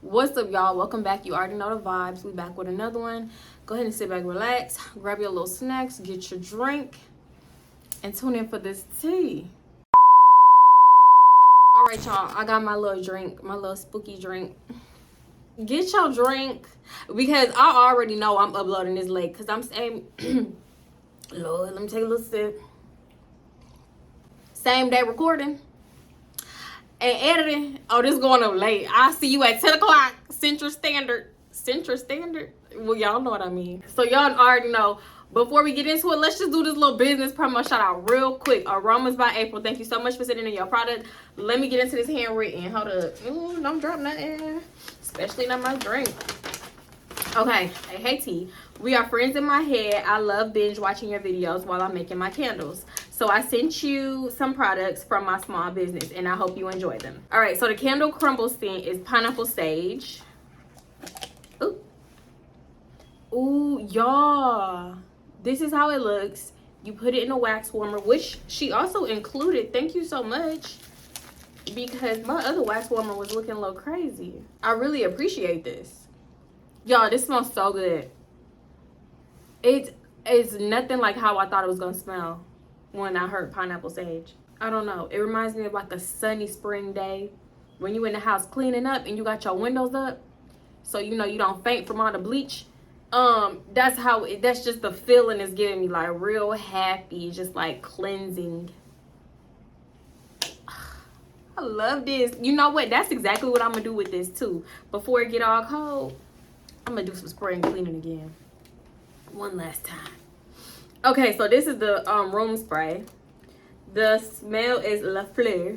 What's up, y'all? Welcome back. You already know the vibes. We back with another one. Go ahead and sit back, relax, grab your little snacks, get your drink, and tune in for this tea. All right, y'all. I got my little drink, my little spooky drink. Get your drink because I already know I'm uploading this late because I'm saying, Lord, let me take a little sip. Same day recording and editing. Oh, this going up late. I'll see you at 10 o'clock Central Standard. Central Standard? Well, y'all know what I mean. So y'all already know. Before we get into it, let's just do this little business promo shout out real quick. Aromas by April. Thank you so much for sending in your product. Let me get into this handwritten. Hold up. Ooh, don't drop nothing. Especially not my drink. Okay. Hey T. We are friends in my head. I love binge watching your videos while I'm making my candles. So I sent you some products from my small business and I hope you enjoy them. All right. So the candle crumble scent is pineapple sage. Ooh. Ooh, y'all. This is how it looks. You put it in a wax warmer, which she also included. Thank you so much. Because my other wax warmer was looking a little crazy. I really appreciate this. Y'all, this smells so good. It is nothing like how I thought it was going to smell when I heard pineapple sage. I don't know. It reminds me of like a sunny spring day when you in the house cleaning up and you got your windows up. So, you know, you don't faint from all the bleach. That's just the feeling it's giving me, like real happy, just like cleansing. I love this. You know what? That's exactly what I'm gonna do with this too. Before it get all cold, I'm gonna do some spring cleaning again. One last time. Okay, so this is the room spray. The smell is La Fleur.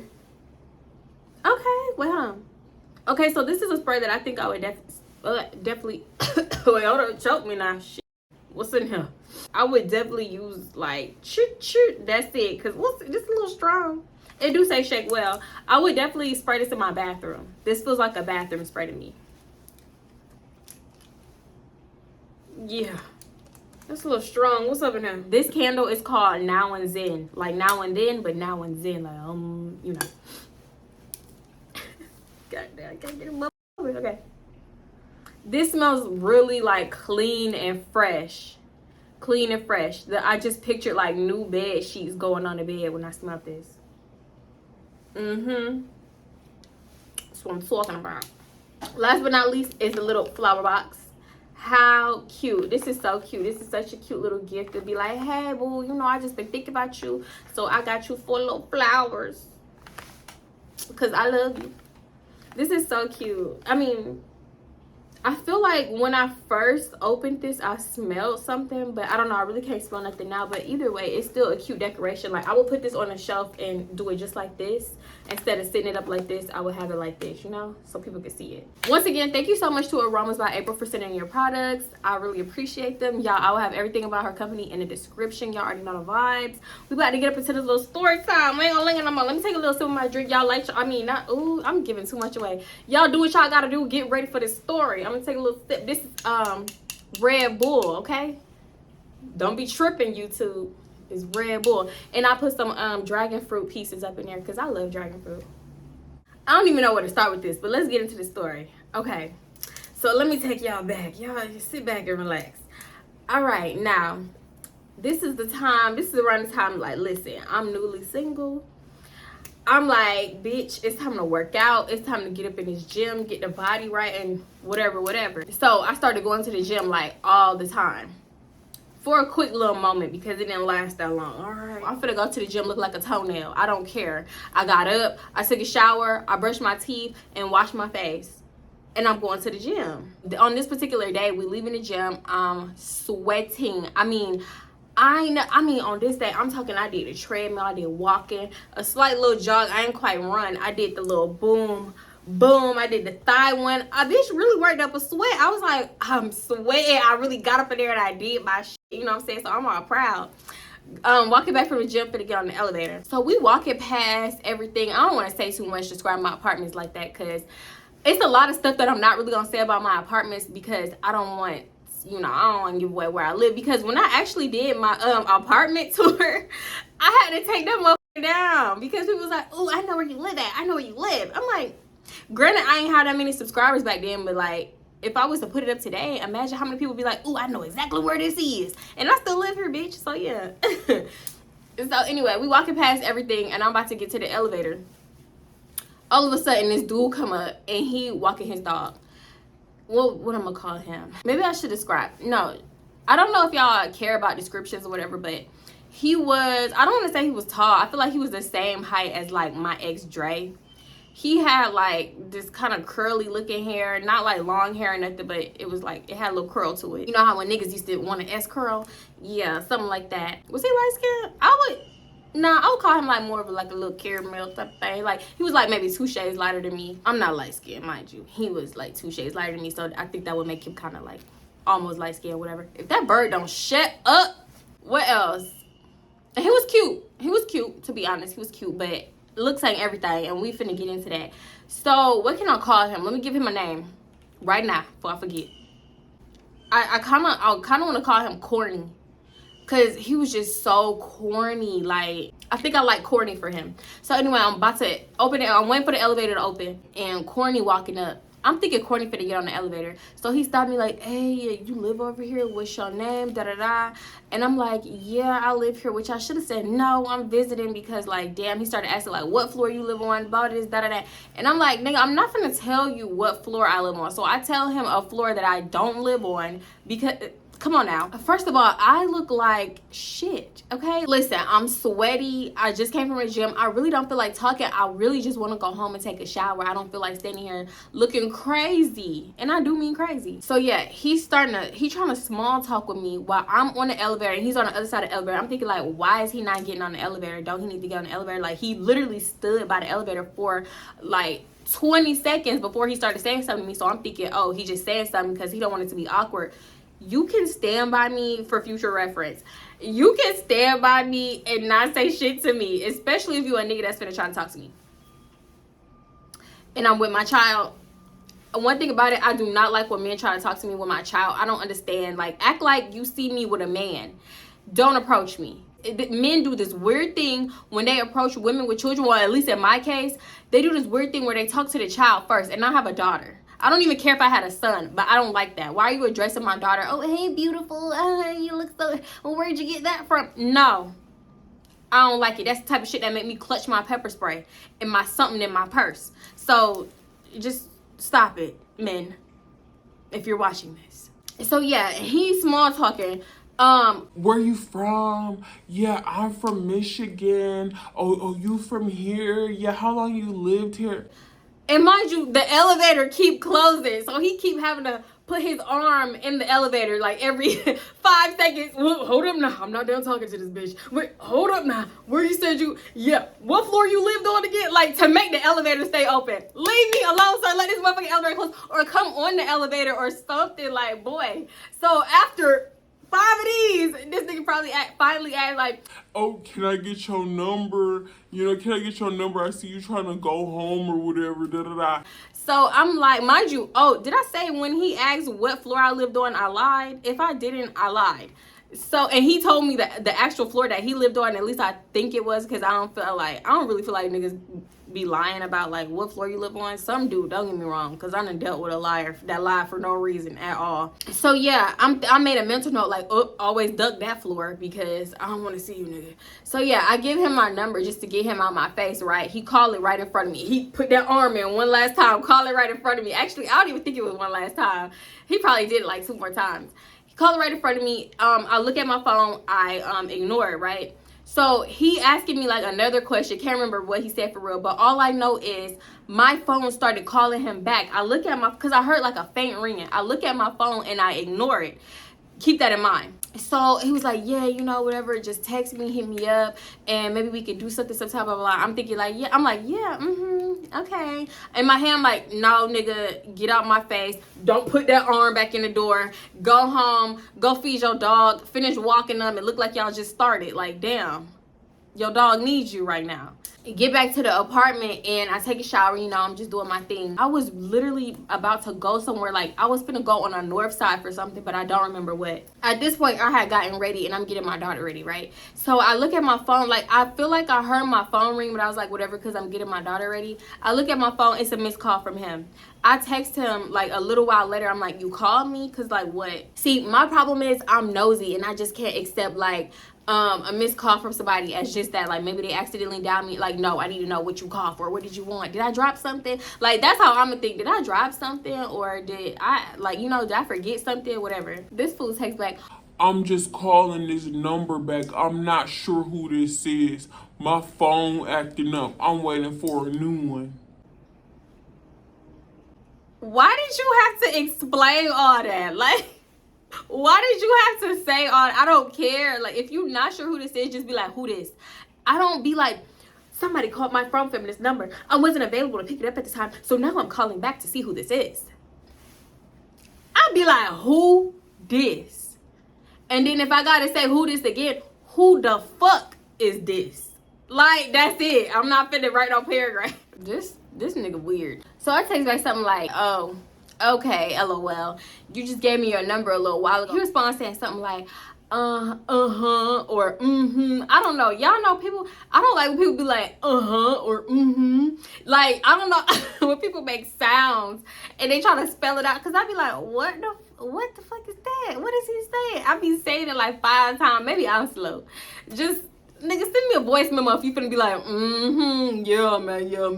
Okay, well, okay, so this is a spray that I think I would definitely wait, hold on, choke me now. Shit. What's in here? I would definitely use like that's it, because what's this a little strong. It do say shake well. I would definitely spray this in my bathroom. This feels like a bathroom spray to me. Yeah, that's a little strong. What's up in here? This candle is called Now and Zen, like now and then, but now and zen, like you know. Goddamn, I can't get him up. Okay. This smells really like clean and fresh. Clean and fresh. I just pictured like new bed sheets going on the bed when I smelled this. That's what I'm talking about. Last but not least is the little flower box. How cute. This is so cute. This is such a cute little gift to be like, hey boo, you know, I just been thinking about you. So I got you 4 little flowers. Because I love you. This is so cute. I mean, I feel like when I first opened this, I smelled something, but I don't know. I really can't smell nothing now. But either way, it's still a cute decoration. Like, I will put this on a shelf and do it just like this. Instead of setting it up like this, I would have it like this, you know, so people can see it. Once again, thank you so much to Aromas by April for sending your products. I really appreciate them. Y'all, I will have everything about her company in the description. Y'all already know the vibes. We about to get up into this little story time. We ain't gonna linger no more. Let me take a little sip of my drink. Y'all like, I mean, not, ooh, I'm giving too much away. Y'all do what y'all gotta do. Get ready for this story. I'm gonna take a little sip. This is Red Bull, okay? Don't be tripping, YouTube. It's Red Bull. And I put some dragon fruit pieces up in there because I love dragon fruit. I don't even know where to start with this, but let's get into the story. Okay, so let me take y'all back. Y'all just sit back and relax. All right, now, this is the time. This is around the time, like, listen, I'm newly single. I'm like, bitch, it's time to work out. It's time to get up in this gym, get the body right, and whatever. So I started going to the gym, like, all the time. For a quick little moment, because it didn't last that long. All right, I'm finna go to the gym, look like a toenail. I don't care. I got up, I took a shower, I brushed my teeth, and washed my face. And I'm going to the gym. On this particular day, we leaving the gym, I'm sweating. I mean, on this day, I'm talking, I did a treadmill, I did walking, a slight little jog. I ain't quite run. I did the little boom. I did the thigh one. Bitch really worked up a sweat. I was like, I'm sweating. I really got up in there and I did my shit. You know what I'm saying? So I'm all proud. Walking back from the gym, finna get on the elevator. So we walking past everything. I don't want to say too much, describe my apartments like that, because it's a lot of stuff that I'm not really gonna say about my apartments, because I don't want, you know, I don't want to give away where I live. Because when I actually did my apartment tour, I had to take that motherfucker down because people was like, oh, I know where you live at. I know where you live. I'm like, Granted, I ain't had that many subscribers back then, but like, if I was to put it up today, imagine how many people be like, ooh, I know exactly where this is. And I still live here, bitch. So yeah. So anyway, we walking past everything and I'm about to get to the elevator. All of a sudden, this dude come up and he walking his dog. What I'm gonna call him? Maybe I should describe. No, I don't know if y'all care about descriptions or whatever, but he was, I don't want to say he was tall. I feel like he was the same height as like my ex Dre. He had like this kind of curly looking hair, not like long hair or nothing, but it was like, it had a little curl to it. You know how when niggas used to want an S curl? Yeah, something like that. Was he light skinned? I would call him like more of like a little caramel type thing. Like he was like maybe 2 shades lighter than me. I'm not light skinned, mind you. He was like 2 shades lighter than me, so I think that would make him kind of like almost light skinned, whatever. If that bird don't shut up, what else? And he was cute. He was cute, to be honest. He was cute, but looks like everything, and we finna get into that. So what can I call him? Let me give him a name right now before I forget. I kind of want to call him corny, because he was just so corny. Like, I think I like corny for him. So anyway, I'm about to open it. I'm waiting for the elevator to open, and corny walking up. I'm thinking corny finna get on the elevator. So he stopped me like, hey, you live over here? What's your name? Da da da. And I'm like, yeah, I live here. Which I should have said, no, I'm visiting, because like, damn, he started asking like, what floor you live on? About this, da da da. And I'm like, nigga, I'm not finna tell you what floor I live on. So I tell him a floor that I don't live on, because come on now. First of all, I look like shit, okay? Listen, I'm sweaty. I just came from a gym. I really don't feel like talking. I really just want to go home and take a shower. I don't feel like standing here looking crazy. And I do mean crazy. So yeah, he's trying to small talk with me while I'm on the elevator and he's on the other side of the elevator. I'm thinking like, why is he not getting on the elevator? Don't he need to get on the elevator? Like, he literally stood by the elevator for like 20 seconds before he started saying something to me. So I'm thinking, oh, he just saying something because he don't want it to be awkward. You can stand by me for future reference. You can stand by me and not say shit to me, especially if you a nigga that's finna try to talk to me. And I'm with my child. One thing about it, I do not like when men try to talk to me with my child. I don't understand. Like, act like you see me with a man. Don't approach me. Men do this weird thing when they approach women with children. Well, at least in my case, they do this weird thing where they talk to the child first. And I have a daughter. I don't even care if I had a son, but I don't like that. Why are you addressing my daughter? Oh, hey, beautiful. You look so... Well, where'd you get that from? No. I don't like it. That's the type of shit that make me clutch my pepper spray and something in my purse. So, just stop it, men, if you're watching this. So, yeah, he's small talking. Where you from? Yeah, I'm from Michigan. Oh, you from here? Yeah, how long you lived here? And mind you, the elevator keep closing. So he keep having to put his arm in the elevator like every 5 seconds. Hold up now. I'm not done talking to this bitch. Wait, hold up now. Where you said you... Yeah, what floor you lived on again? Like, to make the elevator stay open. Leave me alone, sir. Let this motherfucking elevator close. Or come on the elevator or something. Like, boy. So after 5 of these, this nigga probably finally asked like, oh, can I get your number? You know, can I get your number? I see you trying to go home or whatever, da da da. So I'm like, mind you, oh, did I say when he asked what floor I lived on, I lied? If I didn't, I lied. So, and he told me that the actual floor that he lived on, at least I think it was, because I don't really feel like niggas be lying about like what floor you live on. Some dude, don't get me wrong, because I done dealt with a liar that lied for no reason at all. So yeah, I made a mental note like, oh, always duck that floor because I don't want to see you, nigga. So yeah, I give him my number just to get him out my face, right? He called it right in front of me. He put that arm in one last time, call it right in front of me. Actually, I don't even think it was one last time. He probably did it like 2 more times. He called it right in front of me. I look at my phone, I ignore it, right? So he asking me like another question. Can't remember what he said for real, but all I know is my phone started calling him back. I look at because I heard like a faint ringing. I look at my phone and I ignore it. Keep that in mind. So he was like, yeah, you know, whatever, just text me, hit me up, and maybe we could do something, blah, blah, blah. I'm thinking like, yeah, I'm like, yeah, okay. In my hand, I'm like, no, nigga, get out my face. Don't put that arm back in the door. Go home, go feed your dog, finish walking them. It looked like y'all just started. Like, damn. Your dog needs you right now. Get back to the apartment and I take a shower, you know, I'm just doing my thing. I was literally about to go somewhere, like I was gonna go on a north side for something, but I don't remember what. At this point, I had gotten ready and I'm getting my daughter ready, right? So I look at my phone, like I feel like I heard my phone ring, but I was like, whatever, because I'm getting my daughter ready. I look at my phone, it's a missed call from him. I text him like a little while later, I'm like, you called me? Cause like what? See, my problem is I'm nosy and I just can't accept like a missed call from somebody as just that. Like maybe they accidentally dialed me. Like, no, I need to know what you called for. What did you want? Did I drop something? Like that's how I'm gonna think. Did I drop something, or did I, like, you know, did I forget something? Whatever. This fool takes back, I'm just calling this number back. I'm not sure who this is. My phone acting up. I'm waiting for a new one. why did you have to explain all that? Like, why did you have to say all, I don't care. Like, if you're not sure who this is, just be like, who this? I don't be like, somebody called my phone from this number. I wasn't available to pick it up at the time, so now I'm calling back to see who this is. I'd be like, who this? And then if I gotta say who this again, who the fuck is this? Like, that's it. I'm not finna write no paragraph. This nigga weird. So I text back something like, oh, okay, LOL. You just gave me your number a little while ago. He responds saying something like, uh-huh, or mm-hmm. I don't know. Y'all know people, I don't like when people be like, uh-huh, or mm-hmm. Like, I don't know when people make sounds and they try to spell it out. Because I be like, what the fuck is that? What is he saying? I be saying it like 5 times. Maybe I'm slow. Just, nigga, send me a voice memo if you finna be like, mm-hmm, yeah, man, yeah,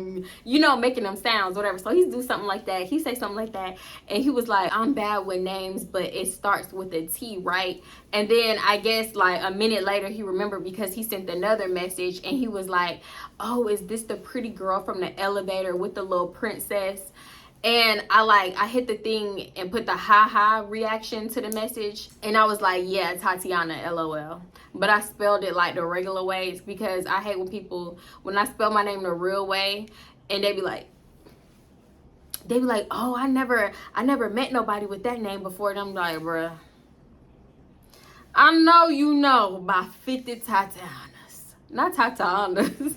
you know, making them sounds, whatever. So he's do something like that. He say something like that, and he was like, I'm bad with names, but it starts with a T, right? And then I guess like a minute later, he remembered because he sent another message, and he was like, oh, is this the pretty girl from the elevator with the little princess? And I hit the thing and put the ha reaction to the message. And I was like, yeah, Tatiana, LOL. But I spelled it like the regular ways because I hate when I spell my name the real way and they be like, oh, I never met nobody with that name before. And I'm like, bruh, I know you know about 50 Tatianas. Not Tatianas. That's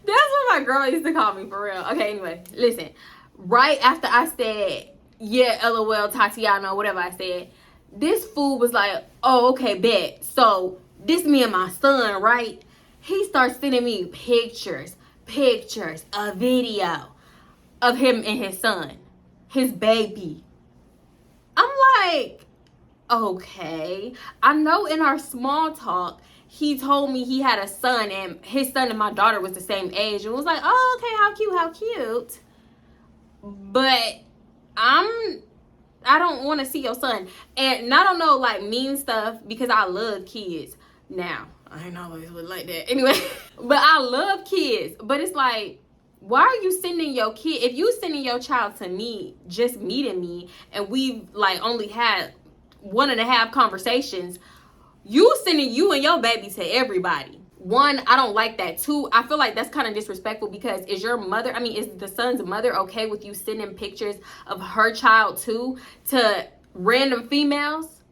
what my girl used to call me, for real. Okay, anyway, listen. Right after I said, yeah, LOL, Tatiana, whatever I said, this fool was like, oh, okay, bet. So this me and my son, right? He starts sending me pictures, a video of him and his son, his baby. I'm like, okay. I know in our small talk, he told me he had a son and his son and my daughter was the same age. And was like, oh, okay, how cute. But I don't want to see your son. And I don't know, like, mean stuff because I love kids. Now, I ain't always would like that. Anyway, but I love kids. But it's like, why are you sending your kid? If you sending your child to me, just meeting me, and we've, like, only had 1.5 conversations, you sending you and your baby to everybody. 1, I don't like that. 2, I feel like that's kind of disrespectful because is the son's mother okay with you sending pictures of her child too to random females?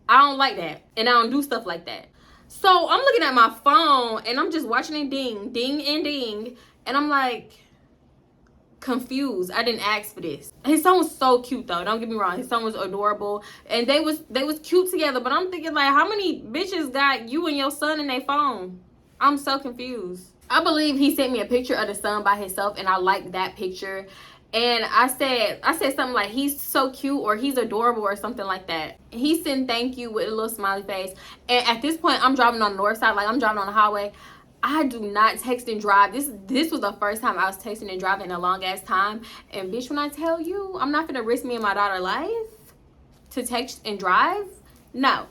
I don't like that. And I don't do stuff like that. So I'm looking at my phone and I'm just watching it ding, ding, and ding. And I'm like, confused. I didn't ask for this. His son was so cute though, don't get me wrong. His son was adorable and they was cute together, but I'm thinking like, how many bitches got you and your son in their phone? I'm so confused. I believe he sent me a picture of the son by himself and I liked that picture. And I said something like, he's so cute or he's adorable or something like that. He sent thank you with a little smiley face. And at this point, I'm driving on the north side, like I'm driving on the highway. I do not text and drive. This was the first time I was texting and driving in a long ass time. And bitch, when I tell you, I'm not gonna risk me and my daughter's life to text and drive. No.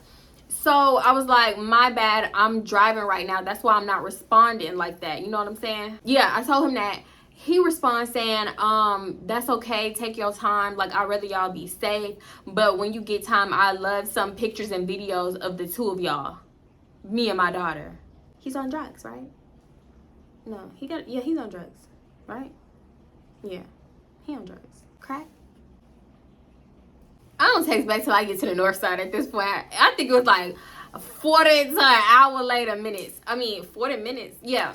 So I was like, my bad, I'm driving right now. That's why I'm not responding like that. You know what I'm saying? Yeah, I told him that. He responds saying, that's okay, take your time. Like, I'd rather y'all be safe. But when you get time, I love some pictures and videos of the 2 of y'all. Me and my daughter. He's on drugs, right? No, he's on drugs, right? Yeah, he on drugs. Crack? I don't text back till I get to the north side at this point. I think it was like 40 to an hour later minutes. 40 minutes. Yeah.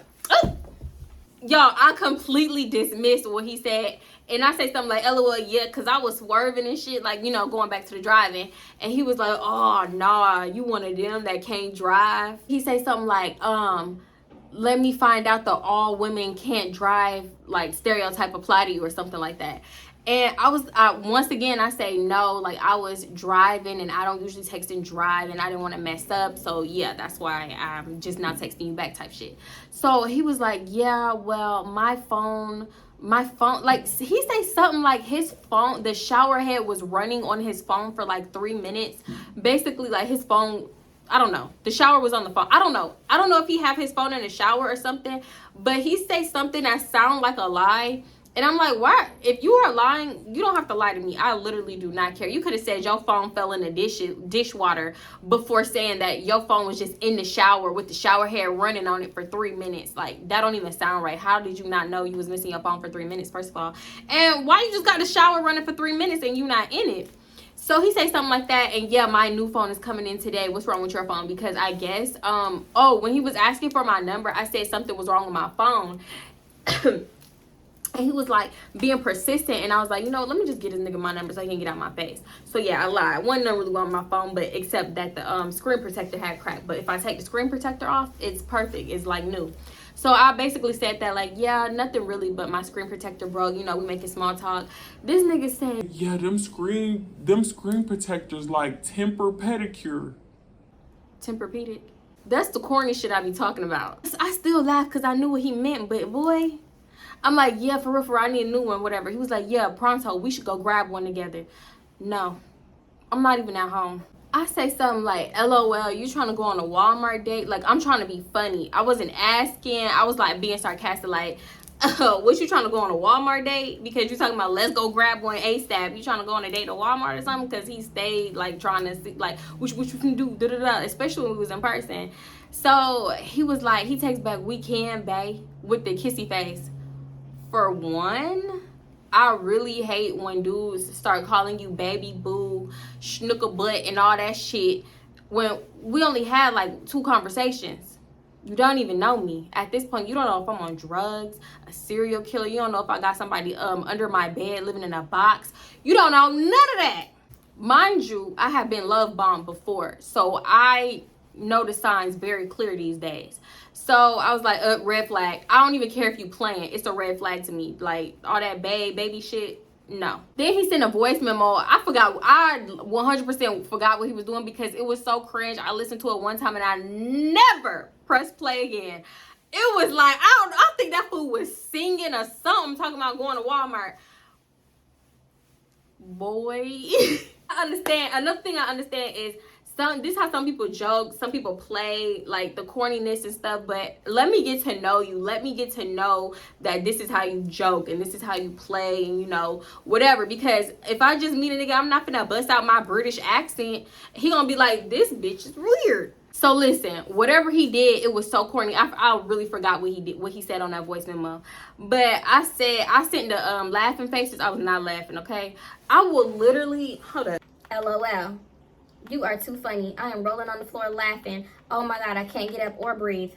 Y'all, I completely dismissed what he said. And I say something like, LOL, yeah, because I was swerving and shit, like, you know, going back to the driving. And he was like, oh, nah, you one of them that can't drive. He say something like, let me find out that all women can't drive, like, stereotype apply to you or something like that. And once again, I say no, like, I was driving and I don't usually text and drive and I didn't want to mess up. So, yeah, that's why I'm just not texting you back type shit. So, he was like, yeah, well, my phone, like, he say something like his phone, the shower head was running on his phone for like 3 minutes. Basically, like, his phone, I don't know. The shower was on the phone. I don't know if he have his phone in the shower or something. But he say something that sound like a lie. And I'm like, why? If you are lying, you don't have to lie to me. I literally do not care. You could have said your phone fell in the dishwater before saying that your phone was just in the shower with the shower head running on it for 3 minutes. Like, that don't even sound right. How did you not know you was missing your phone for 3 minutes, first of all? And why you just got the shower running for 3 minutes and you not in it? So he say something like that, and yeah, my new phone is coming in today. What's wrong with your phone? Because I guess, when he was asking for my number, I said something was wrong with my phone. And he was like being persistent, and I was like, you know, let me just get this nigga my number so he can get out my face. So yeah, I lied. One number was on my phone, but except that the screen protector had cracked. But if I take the screen protector off, it's perfect. It's like new. So I basically said that, like, yeah, nothing really, but my screen protector broke. You know, we making small talk. This nigga said, yeah, them screen protectors like temper pedicure. Tempur-Pedic. That's the corny shit I be talking about. I still laugh because I knew what he meant, but boy, I'm like, yeah, for real, I need a new one, whatever. He was like, yeah, pronto, we should go grab one together. No, I'm not even at home. I say something like, LOL, you trying to go on a Walmart date? Like, I'm trying to be funny. I wasn't asking. I was like being sarcastic, like, what, you trying to go on a Walmart date? Because you talking about let's go grab one ASAP. You trying to go on a date to Walmart or something? Because he stayed like trying to see like what you can do, especially when we was in person. So he was like, he takes back, we can, bae, with the kissy face. For one, I really hate when dudes start calling you baby boo, schnooker butt, and all that shit when we only had like 2 conversations. You don't even know me. At this point, you don't know if I'm on drugs, a serial killer. You don't know if I got somebody under my bed living in a box. You don't know none of that. Mind you, I have been love bombed before, so I know the signs very clear these days. So I was like, red flag. I don't even care if you playing. It's a red flag to me. Like, all that baby shit, no. Then he sent a voice memo. I 100% forgot what he was doing because it was so cringe. I listened to it one time and I never pressed play again. It was like, I think that fool was singing or something, talking about going to Walmart. Boy. I understand. Another thing I understand is, this is how some people joke, some people play, like the corniness and stuff, but let me get to know you. Let me get to know that this is how you joke and this is how you play and, you know, whatever. Because if I just meet a nigga, I'm not gonna bust out my British accent. He gonna be like, this bitch is weird. So listen, whatever he did, it was so corny. I really forgot what he said on that voice memo. But I sent the laughing faces. I was not laughing, okay? I will literally, hold up. LOL. You are too funny. I am rolling on the floor laughing. Oh my God, I can't get up or breathe.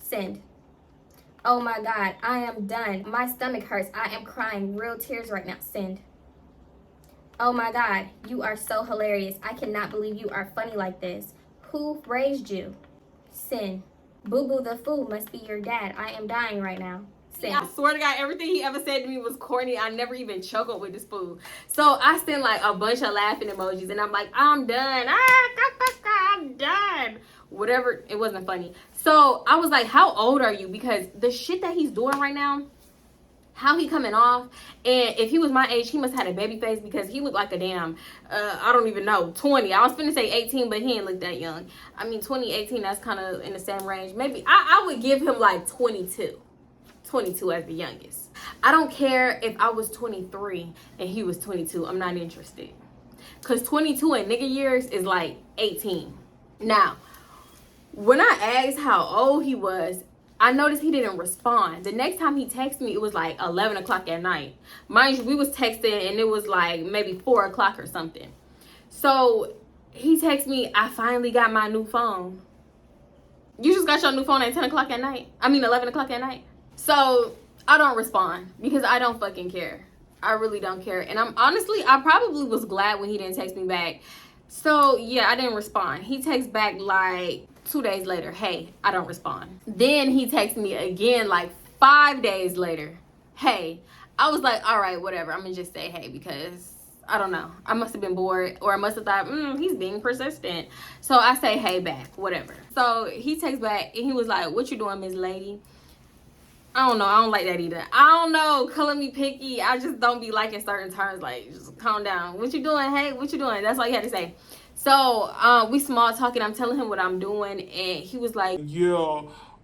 Send. Oh my God, I am done. My stomach hurts. I am crying real tears right now. Send. Oh my God, you are so hilarious. I cannot believe you are funny like this. Who raised you? Send. Boo Boo the fool must be your dad. I am dying right now. Send. I swear to God, everything he ever said to me was corny. I never even chuckled with this fool. So I sent like a bunch of laughing emojis and I'm like, I'm done. I'm done. Whatever. It wasn't funny. So I was like, how old are you? Because the shit that he's doing right now, how he coming off, and if he was my age, he must have had a baby face because he looked like a damn, I don't even know, 20. I was finna say 18, but he ain't look that young. I mean, 20, 18, that's kind of in the same range. Maybe, I would give him like 22. 22 as the youngest. I don't care if I was 23 and he was 22. I'm not interested. Because 22 in nigga years is like 18. Now, when I asked how old he was, I noticed he didn't respond. The next time he texted me, it was like 11 o'clock at night. Mind you, we was texting and it was like maybe 4 o'clock or something. So He texts me, I finally got my new phone. You just got your new phone at 10 o'clock at night? I mean 11 o'clock at night? So I don't respond because I don't fucking care. I really don't care. And I probably was glad when he didn't text me back. So yeah, I didn't respond. He texts back like 2 days later, hey, I don't respond. Then he texts me again like 5 days later, hey. I was like, all right, whatever. I'm gonna just say hey because I don't know. I must have been bored, or I must have thought, he's being persistent. So I say hey back, whatever. So he texts back and he was like, what you doing, Miss Lady? I don't know. I don't like that either. I don't know. Calling me picky. I just don't be liking certain terms. Like, just calm down. What you doing? Hey, what you doing? That's all you had to say. So we small talking. I'm telling him what I'm doing, and he was like, yeah,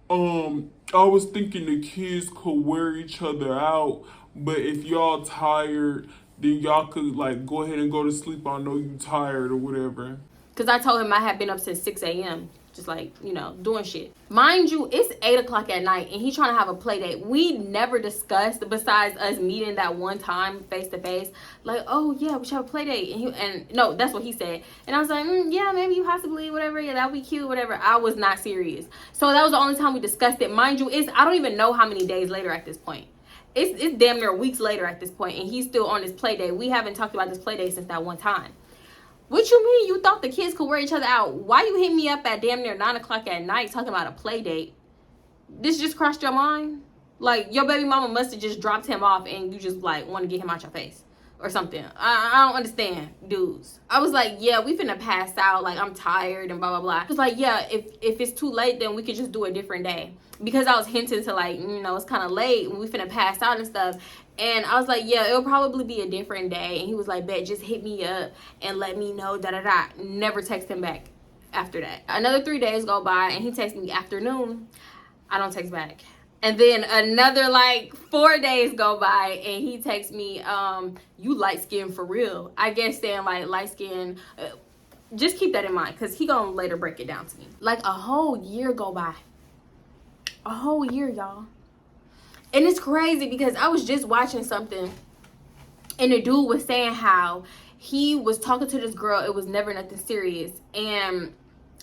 I was thinking the kids could wear each other out, but if y'all tired, then y'all could like go ahead and go to sleep. I know you tired or whatever. because I told him I had been up since 6 a.m. just like, doing shit. Mind you, it's 8 o'clock at night and he's trying to have a play date. We never discussed, besides us meeting that one time face to face, like, oh yeah, we should have a play date. And no, that's what he said. And I was like, yeah, maybe possibly, whatever. Yeah, that would be cute, whatever. I was not serious. So that was the only time we discussed it. Mind you, I don't even know how many days later at this point. It's damn near weeks later at this point, and he's still on this play date. We haven't talked about this play date since that one time. What you mean you thought the kids could wear each other out? Why you hit me up at damn near 9 o'clock at night talking about a play date? This just crossed your mind? Like, your baby mama must have just dropped him off and you just, like, want to get him out your face or something. I don't understand, dudes. I was like, yeah, we finna pass out. Like, I'm tired and blah, blah, blah. I was like, yeah, if it's too late, then we could just do a different day. Because I was hinting to, like, it's kind of late and we finna pass out and stuff. And I was like, yeah, it'll probably be a different day. And he was like, bet, just hit me up and let me know, da-da-da. Never text him back after that. Another 3 days go by and he texts me afternoon. I don't text back. And then another, like, 4 days go by and he texts me, you light skin for real. I guess saying, like, light skin. Just keep that in mind because he gonna later break it down to me. Like, a whole year go by. A whole year, y'all. And it's crazy because I was just watching something and the dude was saying how he was talking to this girl. It was never nothing serious. And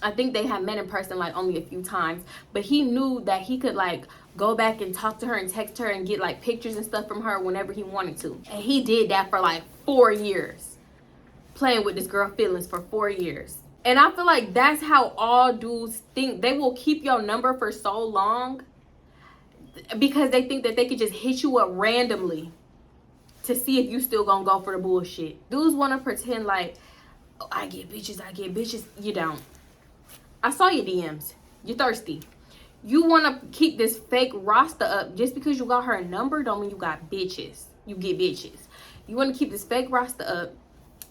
I think they had met in person like only a few times. But he knew that he could like go back and talk to her and text her and get like pictures and stuff from her whenever he wanted to. And he did that for like 4 years. Playing with this girl's feelings for 4 years. And I feel like that's how all dudes think. They will keep your number for so long because they think that they could just hit you up randomly to see if you still gonna go for the bullshit. Dudes want to pretend like, oh, I get bitches. You don't. I saw your DMs. You're thirsty. You want to keep this fake roster up. Just because you got her number don't mean you got bitches. You get bitches. You want to keep this fake roster up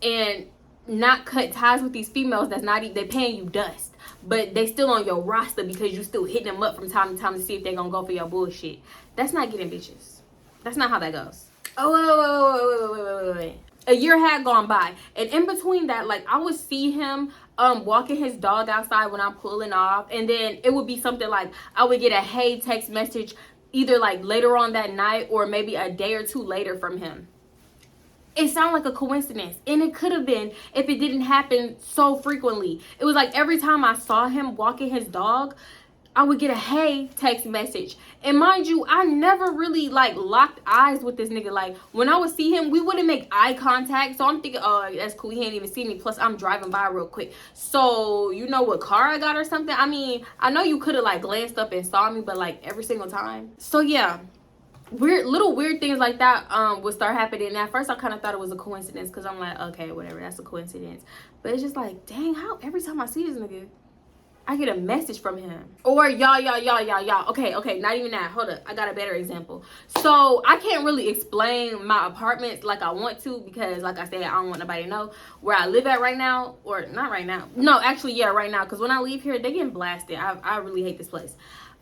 and not cut ties with these females that's not even, they paying you dust, but they still on your roster because you still hitting them up from time to time to see if they gonna go for your bullshit. That's not getting bitches. That's not how that goes. Oh, wait. A year had gone by, and in between that, like, I would see him walking his dog outside when I'm pulling off, and then it would be something like I would get a hey text message either like later on that night or maybe a day or two later from him. It sounded like a coincidence, and it could have been if it didn't happen so frequently. It was like every time I saw him walking his dog, I would get a hey text message. And mind you, I never really like locked eyes with this nigga. Like when I would see him, we wouldn't make eye contact. So I'm thinking, oh, that's cool. He ain't even see me. Plus I'm driving by real quick. So you know what car I got or something? I mean, I know you could have like glanced up and saw me, but like every single time. So yeah. Weird things like that would start happening. And at first I kind of thought it was a coincidence because I'm like, okay, whatever, that's a coincidence. But it's just like, dang, how every time I see this nigga I get a message from him. Or y'all. Okay, not even that. Hold up, I got a better example. So I can't really explain my apartments like I want to because like I said, I don't want nobody to know where I live at right now. Or not right now. No, actually, yeah, right now. Because when I leave here, they getting blasted. I really hate this place.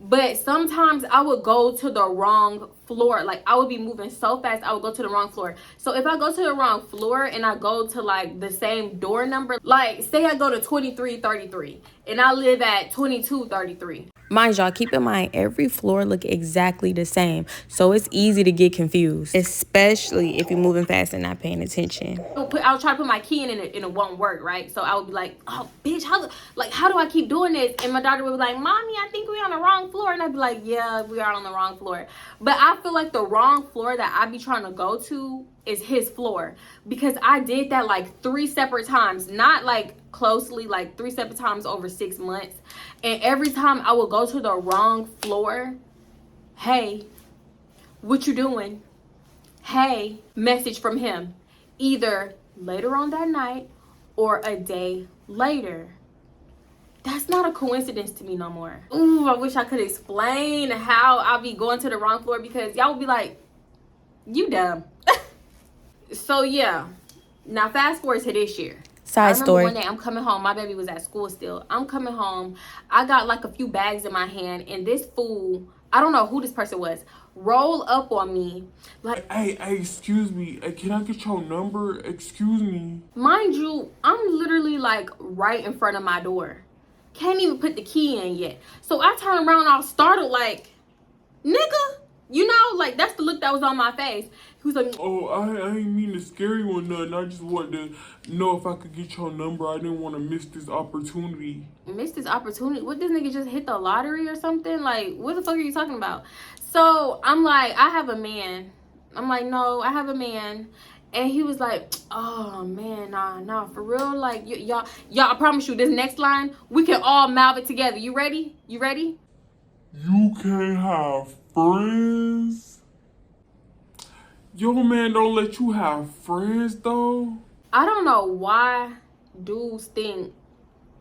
But sometimes I would go to the wrong floor. Like I would be moving so fast, I would go to the wrong floor. So if I go to the wrong floor and I go to like the same door number, like say I go to 2333 and I live at 2233. Mind y'all, keep in mind, every floor look exactly the same. So it's easy to get confused, especially if you're moving fast and not paying attention. I would try to put my key in and it won't work, right? So I would be like, oh, bitch, how do I keep doing this? And my daughter would be like, Mommy, I think we're on the wrong floor. And I'd be like, yeah, we are on the wrong floor. But I feel like the wrong floor that I be trying to go to is his floor, because I did that like 3 separate times, not like closely, like 3 separate times over 6 months. And every time I would go to the wrong floor, hey, what you doing? Hey, message from him, either later on that night or a day later. That's not a coincidence to me no more. Ooh, I wish I could explain how I'll be going to the wrong floor, because y'all would be like, you dumb. So yeah, now fast forward to this year. Side story. One day I'm coming home. My baby was at school still. I'm coming home. I got like a few bags in my hand, and this fool, I don't know who this person was, roll up on me like, Hey, excuse me. Hey, can I get your number? Excuse me. Mind you, I'm literally like right in front of my door. Can't even put the key in yet. So I turn around all startled like, nigga, you know, like that's the look that was on my face. He was like, Oh, I ain't mean to scare you or nothing. I just wanted to know if I could get your number. I didn't want to miss this opportunity. Miss this opportunity? What, this nigga just hit the lottery or something? Like, what the fuck are you talking about? So I'm like, I have a man. I'm like, no, I have a man. And he was like, oh man, nah, for real. Like, y'all, I promise you, this next line, we can all mouth it together. You ready? You ready? You can't have friends? Your man don't let you have friends though? I don't know why dudes think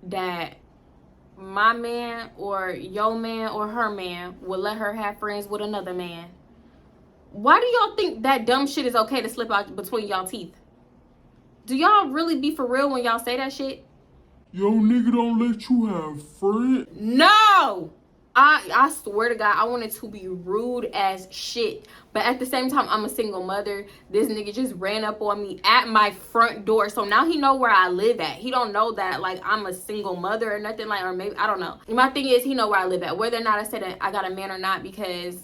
that my man or your man or her man will let her have friends with another man. Why do y'all think that dumb shit is okay to slip out between y'all teeth? Do y'all really be for real when y'all say that shit? Yo, nigga don't let you have friends? No! I swear to God, I wanted to be rude as shit. But at the same time, I'm a single mother. This nigga just ran up on me at my front door. So now he know where I live at. He don't know that, like, I'm a single mother or nothing, like, or maybe, I don't know. My thing is, he know where I live at. Whether or not I said I got a man or not, because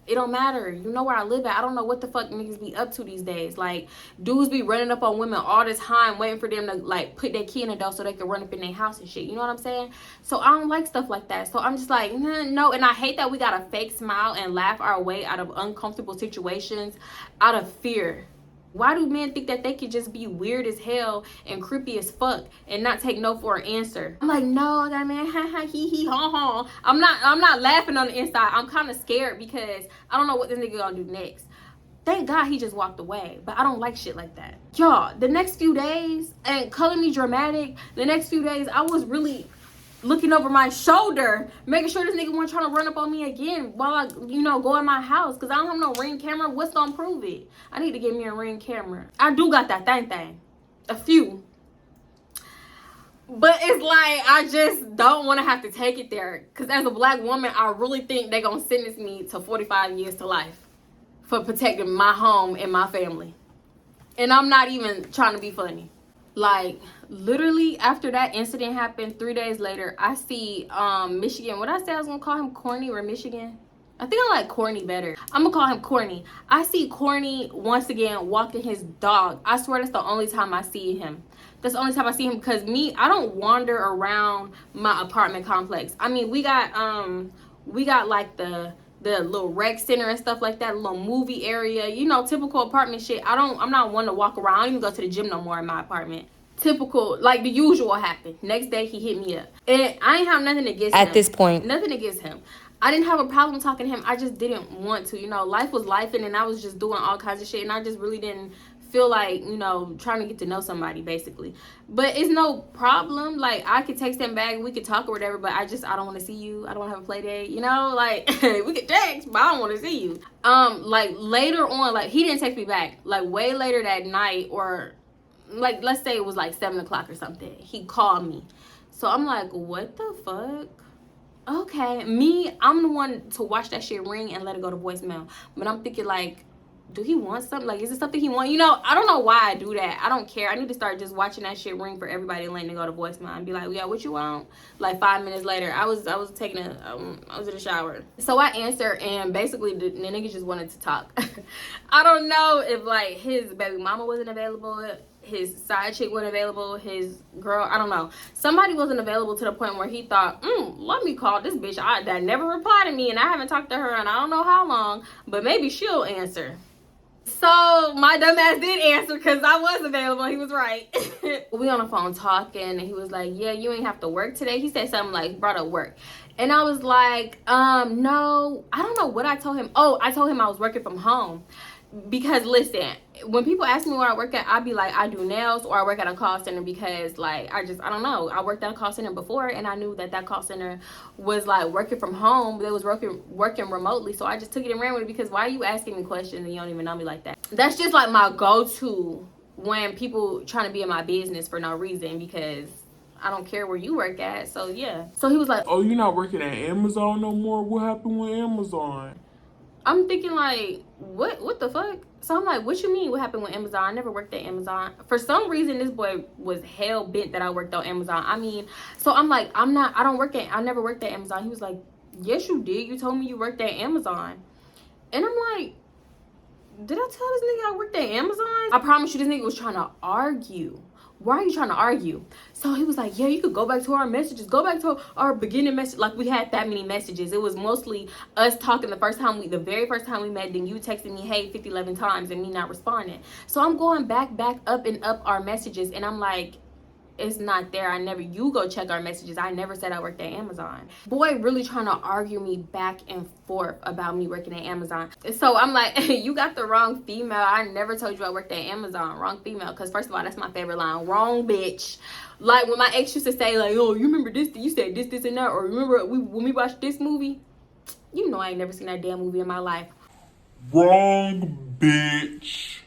it don't matter. You know where I live at. I don't know what the fuck niggas be up to these days. Like, dudes be running up on women all the time, waiting for them to, like, put their key in the door so they can run up in their house and shit. You know what I'm saying? So I don't like stuff like that. So I'm just like, no. And I hate that we gotta fake smile and laugh our way out of uncomfortable situations out of fear. Why do men think that they could just be weird as hell and creepy as fuck and not take no for an answer? I'm like, no, I got a man, ha ha, he, ha ha. I'm not laughing on the inside. I'm kind of scared because I don't know what this nigga gonna do next. Thank God he just walked away, but I don't like shit like that. Y'all, the next few days, and calling me dramatic, the next few days, I was really looking over my shoulder, making sure this nigga wasn't trying to run up on me again while I, go in my house. Because I don't have no Ring camera. What's going to prove it? I need to get me a Ring camera. I do got that thing. A few. But it's like, I just don't want to have to take it there. Because as a black woman, I really think they're going to sentence me to 45 years to life for protecting my home and my family. And I'm not even trying to be funny. Like, literally after that incident happened, 3 days later, I see Michigan. What I said I was gonna call him Corny or Michigan? I think I like Corny better. I'm gonna call him Corny. I see Corny once again walking his dog. I swear that's the only time I see him. That's the only time I see him, because I don't wander around my apartment complex. I mean, we got like the little rec center and stuff like that, little movie area, typical apartment shit. I'm not one to walk around. I don't even go to the gym no more in my apartment. Typical, like the usual happened. Next day he hit me up. And I ain't have nothing against him. At this point. Nothing against him. I didn't have a problem talking to him. I just didn't want to. Life was life, and I was just doing all kinds of shit, and I just really didn't feel like, trying to get to know somebody, basically. But it's no problem. Like, I could text him back, we could talk or whatever, but I don't want to see you. I don't want to have a play date, like, we could text, but I don't want to see you. Like, later on, like, he didn't text me back. Like, way later that night, or, like, let's say it was, like, 7 o'clock or something. He called me. So I'm like, what the fuck? Okay. I'm the one to watch that shit ring and let it go to voicemail. But I'm thinking, like, do he want something? Like, is it something he want? You know, I don't know why I do that. I don't care. I need to start just watching that shit ring for everybody and letting it go to voicemail and be like, yeah, what you want? Like 5 minutes later, I was taking I was in the shower. So I answered, and basically the nigga just wanted to talk. I don't know if like his baby mama wasn't available, his side chick wasn't available, his girl, I don't know. Somebody wasn't available to the point where he thought, let me call this bitch that never replied to me and I haven't talked to her in I don't know how long, but maybe she'll answer. So my dumb ass did answer because I was available. He was right. We on the phone talking and he was like, yeah, you ain't have to work today. He said something like, brought up work. And I was like, no, I don't know what I told him. Oh, I told him I was working from home. Because listen, when people ask me where I work at, I'd be like, I do nails or I work at a call center because like, I don't know. I worked at a call center before and I knew that call center was like working from home. They was working remotely. So I just took it and ran with it because why are you asking me questions and you don't even know me like that? That's just like my go-to when people trying to be in my business for no reason because I don't care where you work at. So yeah. So he was like, oh, you're not working at Amazon no more? What happened with Amazon? I'm thinking like, what the fuck? So I'm like, what you mean? What happened with Amazon? I never worked at Amazon. For some reason, this boy was hell bent that I worked on Amazon. I mean, so I'm like, I never worked at Amazon. He was like, yes, you did. You told me you worked at Amazon. And I'm like, did I tell this nigga I worked at Amazon? I promise you this nigga was trying to argue. Why are you trying to argue? So he was like, yeah, you could go back to our messages. Go back to our beginning message. Like, we had that many messages. It was mostly us talking the very first time we met. Then you texting me, hey, 11 times and me not responding. So I'm going back up and up our messages. And I'm like, it's not there. You go check our messages. I never said I worked at Amazon. Boy really trying to argue me back and forth about me working at Amazon. So I'm like, you got the wrong female. I never told you I worked at Amazon. Wrong female. Because first of all, that's my favorite line. Wrong bitch. Like when my ex used to say like, oh, you remember this? You said this and that. Or remember when we watched this movie? You know I ain't never seen that damn movie in my life. Wrong bitch.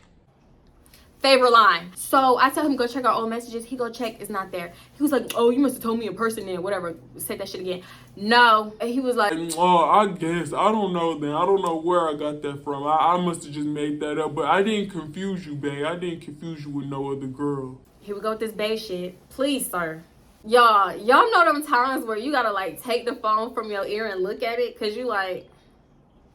Favorite line. So I tell him go check our old messages. He go check, it's not there. He was like, oh, you must have told me in person then, whatever. Say that shit again. No. And he was like, oh, I guess. I don't know then. I don't know where I got that from. I must have just made that up. But I didn't confuse you, babe. I didn't confuse you with no other girl. Here we go with this bae shit. Please, sir. Y'all know them times where you gotta like take the phone from your ear and look at it because you like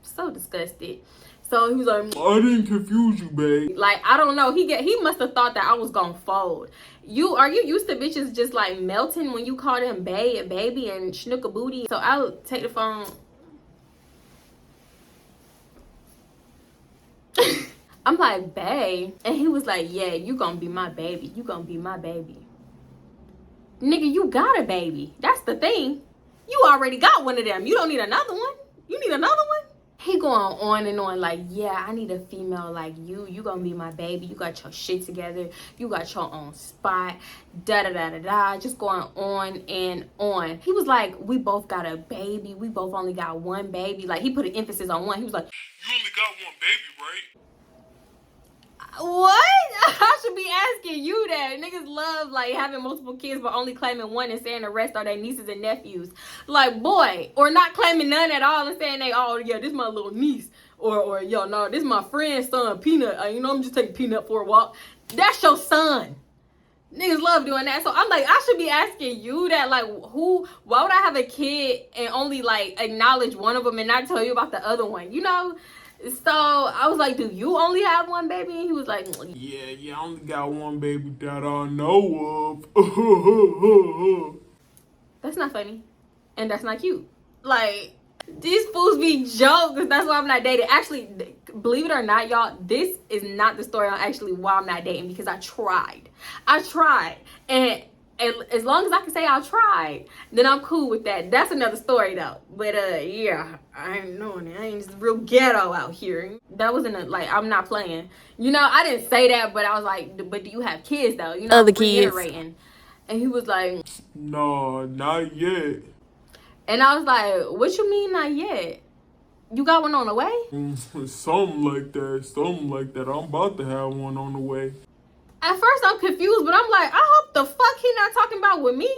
so disgusted. So he was like, I didn't confuse you, babe. Like, I don't know. He must have thought that I was gonna fold. Are you used to bitches just like melting when you call them bae and baby and schnooka booty? So I'll take the phone. I'm like, bae. And he was like, yeah, you gonna be my baby. You gonna be my baby. Nigga, you got a baby. That's the thing. You already got one of them. You don't need another one. You need another one? He going on and on like, yeah, I need a female like you. You gonna be my baby. You got your shit together. You got your own spot. Da-da-da-da-da. Just going on and on. He was like, we both got a baby. We both only got one baby. Like, he put an emphasis on one. He was like, you only got one baby, right? What? I should be asking you that. Niggas love like having multiple kids but only claiming one and saying the rest are their nieces and nephews. Like, boy, or not claiming none at all and saying they, oh yeah, this my little niece. Or yo, no, this my friend's son, Peanut. I'm just taking Peanut for a walk. That's your son. Niggas love doing that. So I'm like, I should be asking you that. Like, why would I have a kid and only like acknowledge one of them and not tell you about the other one? You know? So I was like, do you only have one baby? And he was like, yeah, I only got one baby that I know of. That's not funny. And that's not cute. Like, these fools be jokes. That's why I'm not dating. Actually, believe it or not, y'all, this is not the story on actually why I'm not dating, because I tried. And as long as I can say I tried, then I'm cool with that. That's another story though. But yeah, I ain't knowing it. I ain't just real ghetto out here. That wasn't like, I'm not playing. You know, I didn't say that, but I was like, but do you have kids though? You know, other kids. And he was like, no, not yet. And I was like, what you mean not yet? You got one on the way? Something like that. I'm about to have one on the way. At first I'm confused, but I'm like, I hope the fuck he not talking about with me.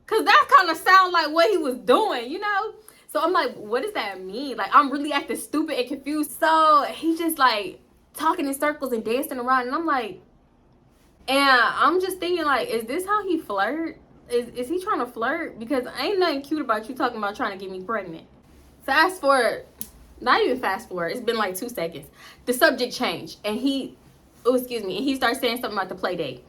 Cause that kind of sound like what he was doing, you know? So I'm like, what does that mean? Like, I'm really acting stupid and confused. So he just like, talking in circles and dancing around. And I'm like, and I'm just thinking, like, is this how he flirt? Is he trying to flirt? Because ain't nothing cute about you talking about trying to get me pregnant. Fast forward, not even fast forward, it's been like 2 seconds. The subject changed, and he starts saying something about the play date.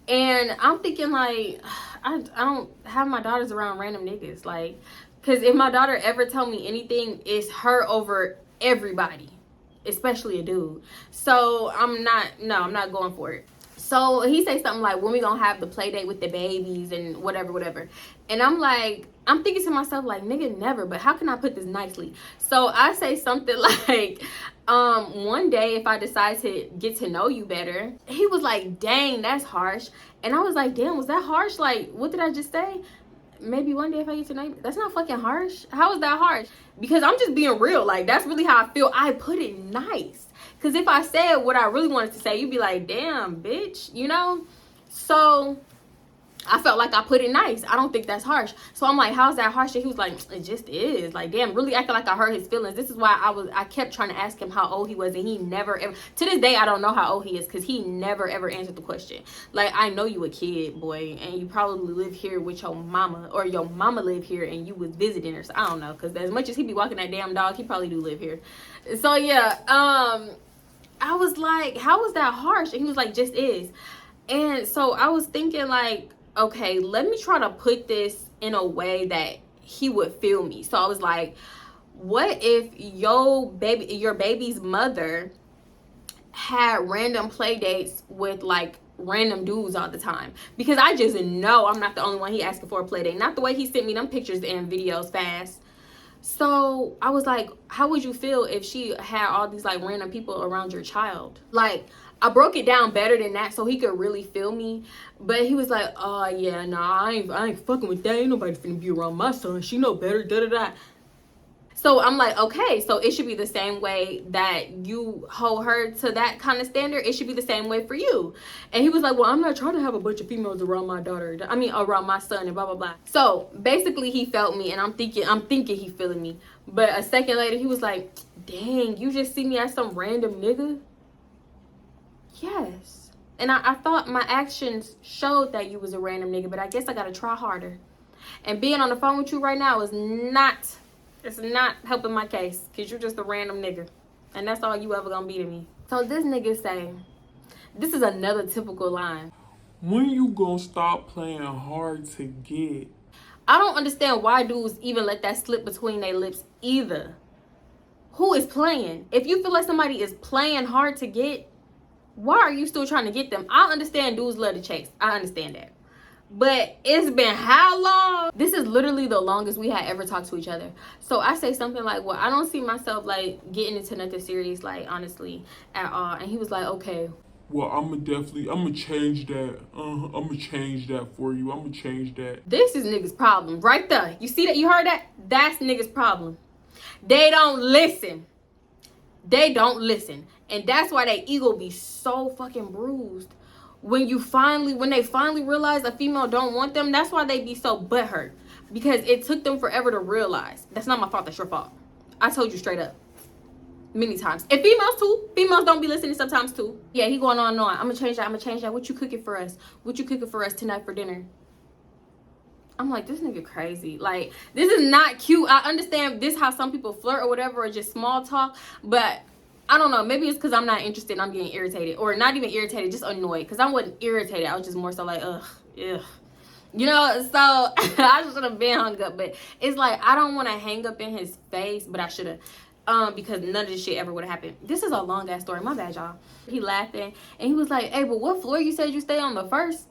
And I'm thinking, like, I don't have my daughters around random niggas. Like, because if my daughter ever tell me anything, it's her over everybody, especially a dude. So I'm not going for it. So he say something like, when we gonna have the play date with the babies and whatever. And I'm like, I'm thinking to myself, like, nigga, never. But how can I put this nicely? So I say something like, one day if I decide to get to know you better. He was like, dang, that's harsh. And I was like, damn, was that harsh? Like, what did I just say? Maybe one day if I get to know you. That's not fucking harsh. How is that harsh? Because I'm just being real. Like, that's really how I feel. I put it nice. Because if I said what I really wanted to say, you'd be like, damn, bitch, you know? So I felt like I put it nice. I don't think that's harsh. So I'm like, how's that harsh? And he was like, it just is. Like, damn, really acting like I hurt his feelings. This is why I kept trying to ask him how old he was, and he never ever, to this day, I don't know how old he is, because he never ever answered the question. Like, I know you a kid, boy, and you probably live here with your mama, or your mama live here and you was visiting her. So I don't know, because as much as he be walking that damn dog, he probably do live here. So yeah, I was like, how was that harsh? And he was like, just is. And so I was thinking, like, okay, let me try to put this in a way that he would feel me. So I was like, what if your baby's mother had random play dates with, like, random dudes all the time? Because I just know I'm not the only one he asking for a play date. Not the way he sent me them pictures and videos fast. So I was like, how would you feel if she had all these, like, random people around your child? Like, I broke it down better than that so he could really feel me. But he was like, oh yeah, nah, I ain't fucking with that. Ain't nobody finna be around my son. She know better, da-da-da. So I'm like, okay, so it should be the same way that you hold her to that kind of standard. It should be the same way for you. And he was like, well, I'm not trying to have a bunch of females around my daughter. I mean, around my son and blah, blah, blah. So basically he felt me, and I'm thinking he feeling me. But a second later, he was like, dang, you just see me as some random nigga? Yes. And I thought my actions showed that you was a random nigga, but I guess I gotta try harder. And being on the phone with you right now is not... it's not helping my case, because you're just a random nigga. And that's all you ever gonna be to me. So this nigga say, this is another typical line. When you gonna stop playing hard to get? I don't understand why dudes even let that slip between their lips either. Who is playing? If you feel like somebody is playing hard to get, why are you still trying to get them? I understand dudes love to chase. I understand that. But it's been how long? This is literally the longest we had ever talked to each other. So I say something like, well, I don't see myself, like, getting into nothing serious, like, honestly, at all. And he was like, okay. Well, I'm gonna change that. I'm gonna change that for you. I'm gonna change that. This is niggas' problem right there. You see that? You heard that? That's niggas' problem. They don't listen. They don't listen. And that's why their ego be so fucking bruised. When they finally realize a female don't want them, that's why they be so butthurt. Because it took them forever to realize. That's not my fault, that's your fault. I told you straight up. Many times. And females don't be listening sometimes too. Yeah, he going on and on. I'm gonna change that. What you cooking for us? What you cooking for us tonight for dinner? I'm like, this nigga crazy. Like, this is not cute. I understand this how some people flirt or whatever, or just small talk, but I don't know, maybe it's because I'm not interested and I'm getting irritated. Or not even irritated, just annoyed. Because I wasn't irritated. I was just more so like, ugh. You know, so I should have been hung up. But it's like, I don't want to hang up in his face, but I should have. Because none of this shit ever would have happened. This is a long ass story. My bad, y'all. He laughing. And he was like, hey, but what floor you said you stay on? The first?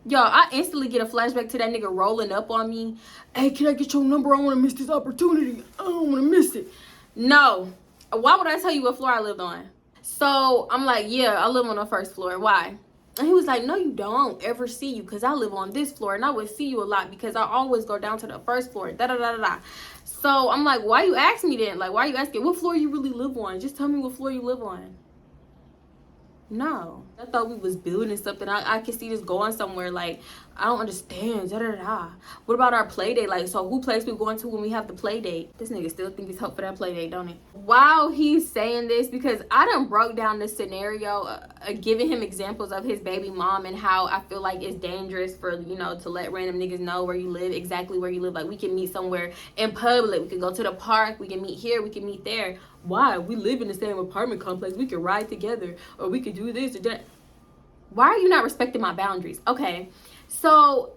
Yo, I instantly get a flashback to that nigga rolling up on me. Hey, can I get your number? I want to miss this opportunity. I don't want to miss it. No. Why would I tell you what floor I lived on? So I'm like, yeah, I live on the first floor. Why? And he was like, no, you don't ever see you, because I live on this floor and I would see you a lot because I always go down to the first floor. Da-da-da-da-da. So I'm like, why you ask me then? Like, why you asking what floor you really live on? Just tell me what floor you live on. No. I thought we was building something. I could see this going somewhere. Like, I don't understand. Da, da, da, da. What about our play date? Like, so who place we going to when we have the play date? This nigga still think it's hope for that play date, don't he? While he's saying this, because I done broke down this scenario, giving him examples of his baby mom and how I feel like it's dangerous for, you know, to let random niggas know where you live, exactly where you live. Like, we can meet somewhere in public. We can go to the park. We can meet here. We can meet there. Why? We live in the same apartment complex. We can ride together, or we could do this or that. Why are you not respecting my boundaries? Okay. So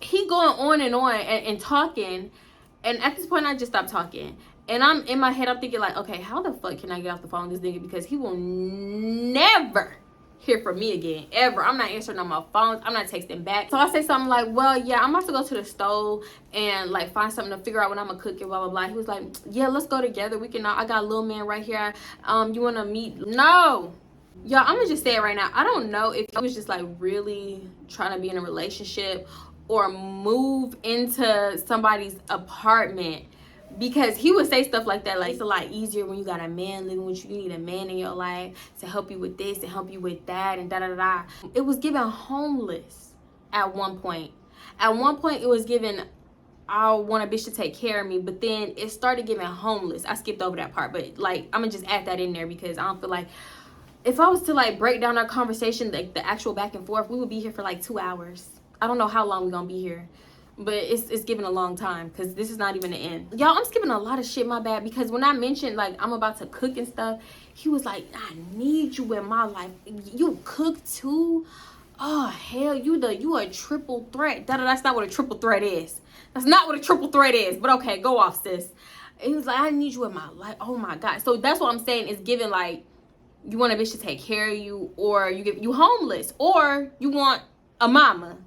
he going on and talking, and at this point I just stopped talking, and I'm in my head, I'm thinking like, okay, how the fuck can I get off the phone with this nigga, because he will never hear from me again, ever. I'm not answering on my phone. I'm not texting back. So I say something like, well, yeah, I'm about to go to the stove and like find something to figure out what I'm gonna cook and blah blah blah. He was like, yeah, let's go together. We can. I got a little man right here. You wanna meet? No. Y'all, I'm gonna just say it right now. I don't know if he was just like really trying to be in a relationship or move into somebody's apartment, because he would say stuff like that, like, it's a lot easier when you got a man living with you. You need a man in your life to help you with this and help you with that and da da da. It was given homeless at one point. At one point it was given, I want a bitch to take care of me, but then it started giving homeless. I skipped over that part, but like, I'm gonna just add that in there because I don't feel like, if I was to like break down our conversation, like the actual back and forth, we would be here for like 2 hours. I don't know how long we're gonna be here, but it's given a long time because this is not even the end. Y'all, I'm skipping a lot of shit, my bad, because when I mentioned like I'm about to cook and stuff, he was like, I need you in my life. You cook too? Oh hell, you a triple threat. That's not what a triple threat is. That's not what a triple threat is. But okay, go off, sis. He was like, I need you in my life. Oh my god. So that's what I'm saying, is given like, you want a bitch to take care of you, or you homeless, or you want a mama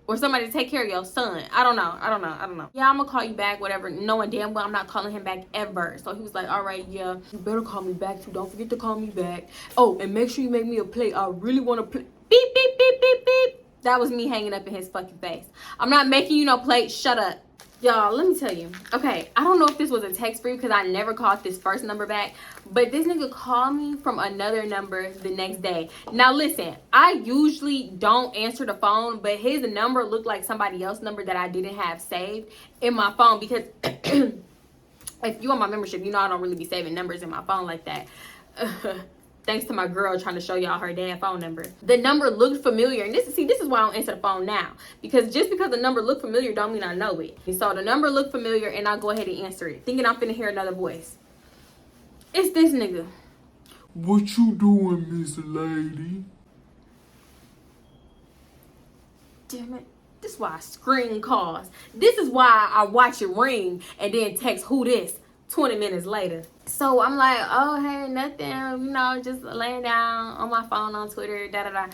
or somebody to take care of your son. I don't know. Yeah, I'm gonna call you back, whatever, knowing damn well I'm not calling him back ever. So he was like, all right, yeah, you better call me back too. Don't forget to call me back. Oh, and make sure you make me a plate. I really want to play. Beep, beep, beep, beep, beep. That was me hanging up in his fucking face. I'm not making you no plate. Shut up. Y'all, let me tell you. Okay, I don't know if this was a text for you because I never called this first number back, but this nigga called me from another number the next day. Now listen, I usually don't answer the phone, but his number looked like somebody else's number that I didn't have saved in my phone, because if you on my membership, you know I don't really be saving numbers in my phone like that. Thanks to my girl trying to show y'all her damn phone number. The number looked familiar. And this is why I don't answer the phone now. Because just because the number looked familiar don't mean I know it. And so the number looked familiar and I'll go ahead and answer it, thinking I'm finna hear another voice. It's this nigga. What you doing, Miss Lady? Damn it. This is why I screen calls. This is why I watch it ring and then text who this 20 minutes later. So I'm like, oh, hey, nothing, you know, just laying down on my phone on Twitter, da da da.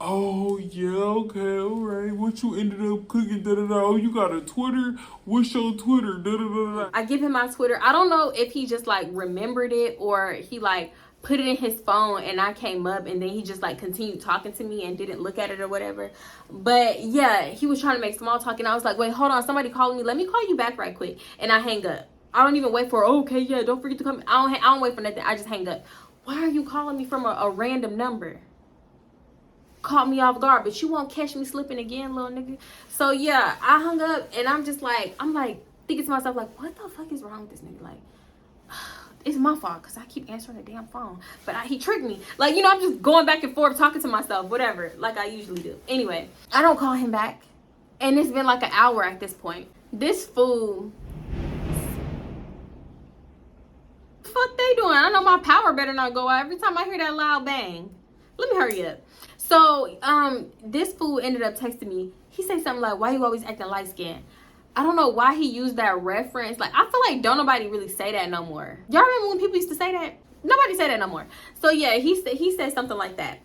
Oh, yeah, okay, all right. What you ended up cooking, da da da? Oh, you got a Twitter? What's your Twitter, da da da da? I give him my Twitter. I don't know if he just like remembered it or he like put it in his phone and I came up and then he just like continued talking to me and didn't look at it or whatever. But yeah, he was trying to make small talk and I was like, wait, hold on, somebody calling me. Let me call you back right quick. And I hang up. I don't even wait for, oh, okay, yeah, don't forget to come. I don't wait for nothing. I just hang up. Why are you calling me from a random number? Caught me off guard, but you won't catch me slipping again, little nigga. So yeah, I hung up and I'm like thinking to myself, like, what the fuck is wrong with this nigga? Like, it's my fault because I keep answering the damn phone. But he tricked me. Like, you know, I'm just going back and forth talking to myself, whatever, like I usually do. Anyway, I don't call him back. And it's been like an hour at this point. This fool, fuck they doing? I know my power better not go out every time I hear that loud bang. Let me hurry up. So this fool ended up texting me. He said something like, why you always acting light skinned? I don't know why he used that reference. Like, I feel like don't nobody really say that no more. Y'all remember when people used to say that? Nobody say that no more. So yeah, he said something like that.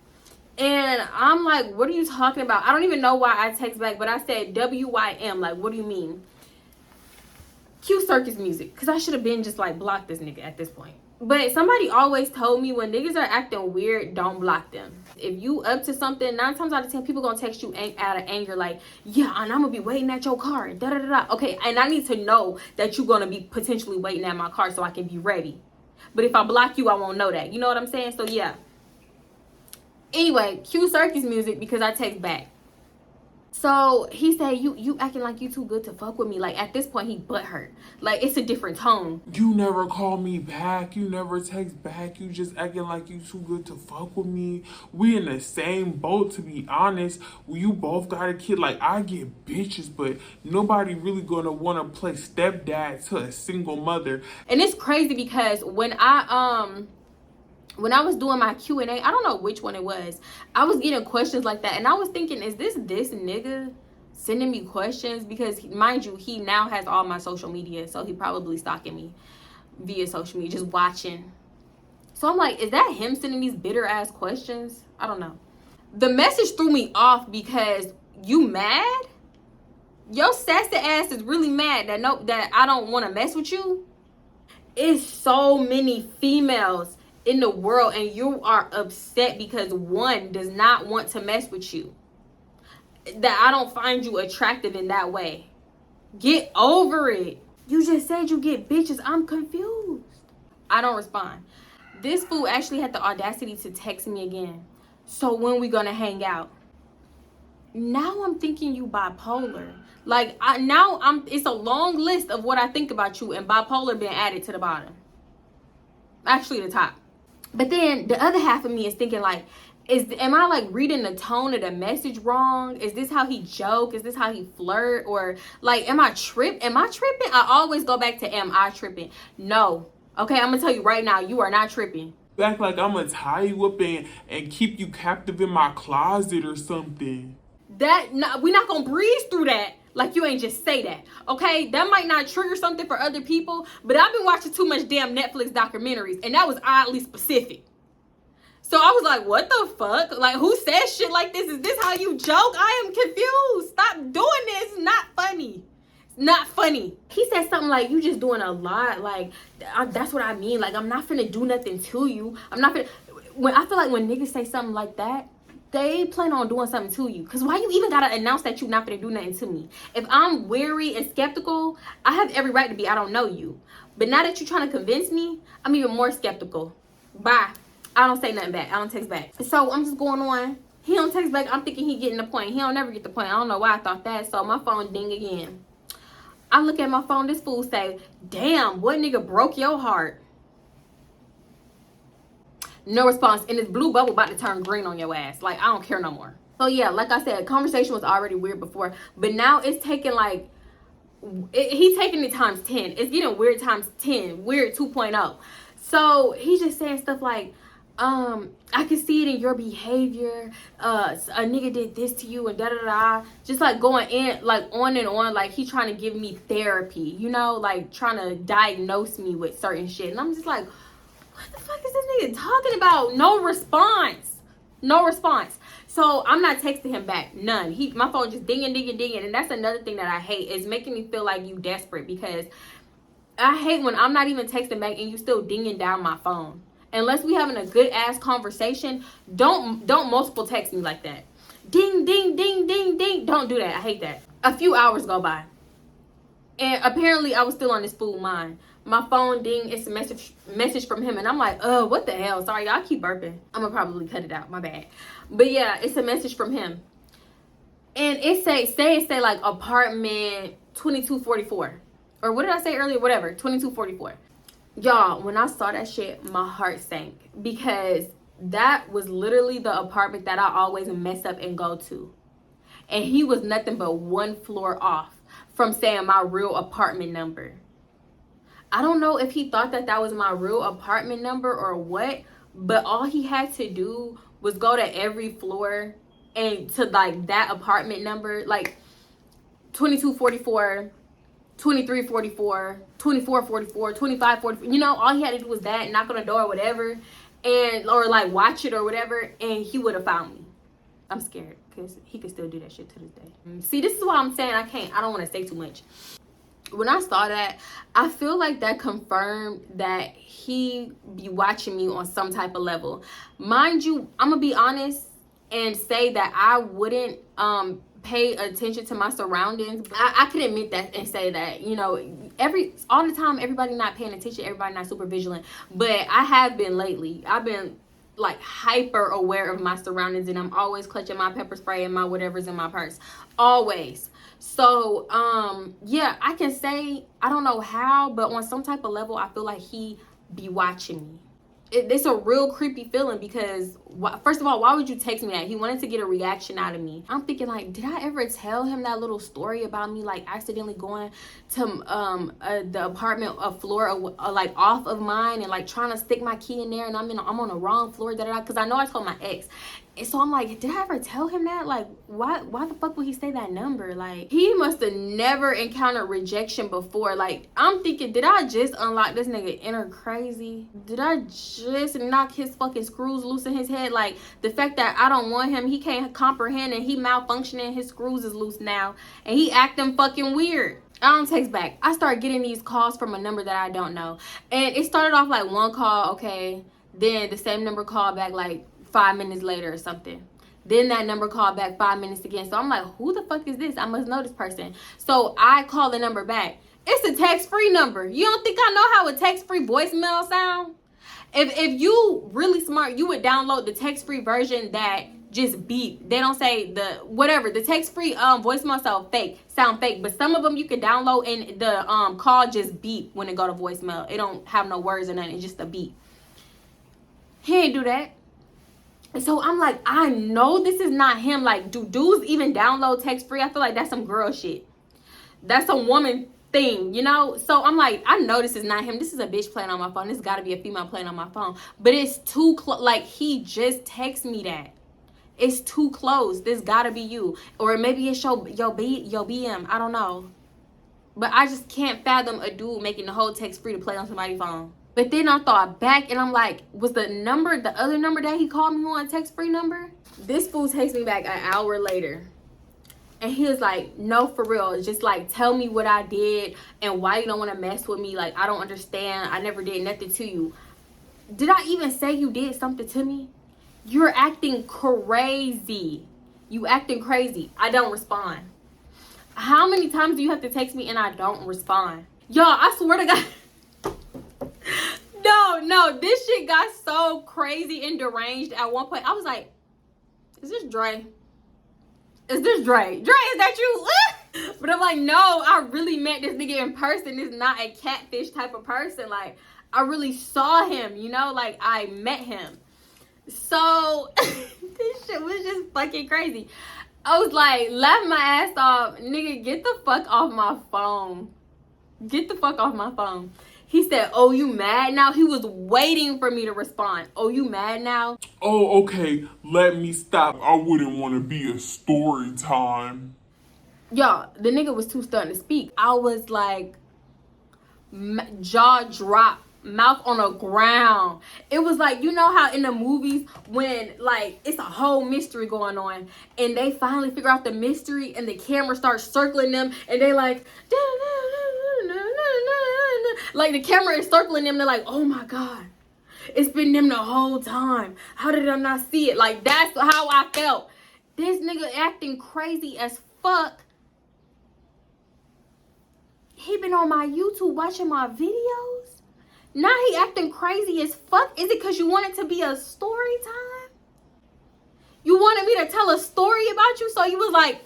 And I'm like, what are you talking about? I don't even know why I text back, but I said WYM. Like, what do you mean? Cue circus music, because I should have been just like blocked this nigga at this point. But somebody always told me when niggas are acting weird, don't block them. If you up to something, 9 times out of 10 people gonna text you out of anger, like, yeah, and I'm gonna be waiting at your car, da da da da. Okay, and I need to know that you're gonna be potentially waiting at my car so I can be ready. But if I block you, I won't know that. You know what I'm saying? So yeah. Anyway, cue circus music because I text back. So he said, you acting like you too good to fuck with me. Like, at this point, he butthurt. Like, it's a different tone. You never call me back. You never text back. You just acting like you too good to fuck with me. We in the same boat, to be honest. You both got a kid. Like, I get bitches, but nobody really gonna want to play stepdad to a single mother. And it's crazy because when I was doing my Q&A, I don't know which one it was, I was getting questions like that, and I was thinking, is this nigga sending me questions? Because mind you, he now has all my social media, so he probably stalking me via social media, just watching. So I'm like, is that him sending these bitter ass questions? I don't know. The message threw me off because you mad? Your sassy ass is really mad that I don't want to mess with you. It's so many females in the world, and you are upset because one does not want to mess with you, that I don't find you attractive in that way. Get over it. You just said you get bitches. I'm confused. I don't respond. This fool actually had the audacity to text me again. So when we gonna hang out? Now I'm thinking you bipolar. Like, it's a long list of what I think about you, and bipolar been added to the bottom. Actually, the top. But then the other half of me is thinking, like, am I like reading the tone of the message wrong? Is this how he joke? Is this how he flirt? Or like, am I tripping? I always go back to, am I tripping? No. Okay, I'm gonna tell you right now, you are not tripping. Act like I'm gonna tie you up and keep you captive in my closet or something. We're not gonna breeze through that. Like, you ain't just say that, okay? That might not trigger something for other people, but I've been watching too much damn Netflix documentaries, and that was oddly specific. So I was like, what the fuck? Like, who says shit like this? Is this how you joke? I am confused. Stop doing this. It's not funny. It's not funny. He said something like, you just doing a lot. Like, that's what I mean. Like, I'm not finna do nothing to you. I'm not finna... I feel like when niggas say something like that, they plan on doing something to you. Because why you even gotta announce that you're not gonna do nothing to me? If I'm wary and skeptical, I have every right to be, I don't know you. But now that you're trying to convince me, I'm even more skeptical. Bye. I don't say nothing back. I don't text back. So I'm just going on. He don't text back. I'm thinking he getting the point. He don't never get the point. I don't know why I thought that. So my phone ding again. I look at my phone. This fool say, damn, what nigga broke your heart? No response. And this blue bubble about to turn green on your ass. Like, I don't care no more. So yeah, like I said, conversation was already weird before, but now it's taking like, he's taking it times 10. It's getting weird times 10, weird 2.0. So he's just saying stuff like, I can see it in your behavior. A nigga did this to you and da da da. Just like going in, like on and on, like he trying to give me therapy, you know, like trying to diagnose me with certain shit. And I'm just like, what the fuck is this nigga talking about? No response. No response. So I'm not texting him back. None. My phone just dinging. And that's another thing that I hate, is making me feel like you desperate, because I hate when I'm not even texting back and you still dinging down my phone. Unless we having a good ass conversation, don't multiple text me like that. Ding, ding, ding, ding, ding. Don't do that. I hate that. A few hours go by, and apparently I was still on this fool mind. My phone ding, it's a message from him, and I'm like, oh, what the hell? Sorry, y'all keep burping. I'm gonna probably cut it out. My bad. But yeah, it's a message from him, and it say like apartment 2244, or what did I say earlier? Whatever, 2244. Y'all, when I saw that shit, my heart sank, because that was literally the apartment that I always mess up and go to. And he was nothing but one floor off from saying my real apartment number. I don't know if he thought that was my real apartment number or what, but all he had to do was go to every floor and to like that apartment number, like 2244, 2344, 2444, 2544. You know, all he had to do was that, knock on the door or whatever, and or like watch it or whatever, and he would have found me. I'm scared because he could still do that shit to this day. See, this is why I'm saying I don't want to say too much. When I saw that, I feel like that confirmed that he be watching me on some type of level. Mind you, I'm gonna be honest and say that I wouldn't pay attention to my surroundings. I could admit that and say that, you know, all the time everybody not paying attention, everybody not super vigilant, but I have been lately. I've been like hyper aware of my surroundings, and I'm always clutching my pepper spray and my whatever's in my purse, always. So yeah, I can say I don't know how, but on some type of level I feel like he be watching me. It's a real creepy feeling because first of all, why would you text me that? He wanted to get a reaction out of me. I'm thinking like, did I ever tell him that little story about me like accidentally going to the apartment, a floor like off of mine, and like trying to stick my key in there, and I'm on the wrong floor, because I know I told my ex. And so I'm like, did I ever tell him that? Like, why the fuck would he say that number? Like, he must have never encountered rejection before. Like, I'm thinking, did I just unlock this nigga inner crazy? Did I just knock his fucking screws loose in his head? Like, the fact that I don't want him, he can't comprehend, and he malfunctioning, his screws is loose now, and he acting fucking weird. I don't text back. I start getting these calls from a number that I don't know. And it started off like one call, okay. Then the same number called back like 5 minutes later or something. Then that number called back 5 minutes again. So I'm like, who the fuck is this? I must know this person. So I call the number back. It's a text-free number. You don't think I know how a text-free voicemail sound? If you really smart, you would download the text-free version that just beep. They don't say the text-free voicemail sound fake. But some of them you can download and the call just beep when it go to voicemail. It don't have no words or nothing. It's just a beep. He ain't do that. And so I'm like, I know this is not him. Like, do dudes even download text free? I feel like that's some girl shit. That's some woman thing, you know? So I'm like, I know this is not him. This is a bitch playing on my phone. This got to be a female playing on my phone. But it's too close. Like, he just texted me that. It's too close. This got to be you. Or maybe it's your BM. I don't know. But I just can't fathom a dude making the whole text free to play on somebody's phone. But then I thought back and I'm like, was the other number that he called me on, text-free number? This fool texts me back an hour later. And he was like, no, for real. Just like, tell me what I did and why you don't want to mess with me. Like, I don't understand. I never did nothing to you. Did I even say you did something to me? You're acting crazy. You acting crazy. I don't respond. How many times do you have to text me and I don't respond? Y'all, I swear to God. No, this shit got so crazy and deranged at one point. I was like, is this Dre? Is this Dre? Dre, is that you? But I'm like, no, I really met this nigga in person. This is not a catfish type of person. Like, I really saw him, you know? Like, I met him. So, this shit was just fucking crazy. I was like, laugh my ass off. Nigga, get the fuck off my phone. Get the fuck off my phone. He said, oh, you mad now? He was waiting for me to respond. Oh, you mad now? Oh, okay. Let me stop. I wouldn't want to be a story time. Y'all, the nigga was too stunned to speak. I was like, jaw dropped, mouth on the ground. It was like, you know how in the movies when like it's a whole mystery going on and they finally figure out the mystery and the camera starts circling them and they like, like the camera is circling them. They're like, oh my God, it's been them the whole time. How did I not see it? Like, that's how I felt. This nigga acting crazy as fuck. He been on my YouTube watching my videos. Now he acting crazy as fuck. Is it because you want it to be a story time? You wanted me to tell a story about you? So you was like,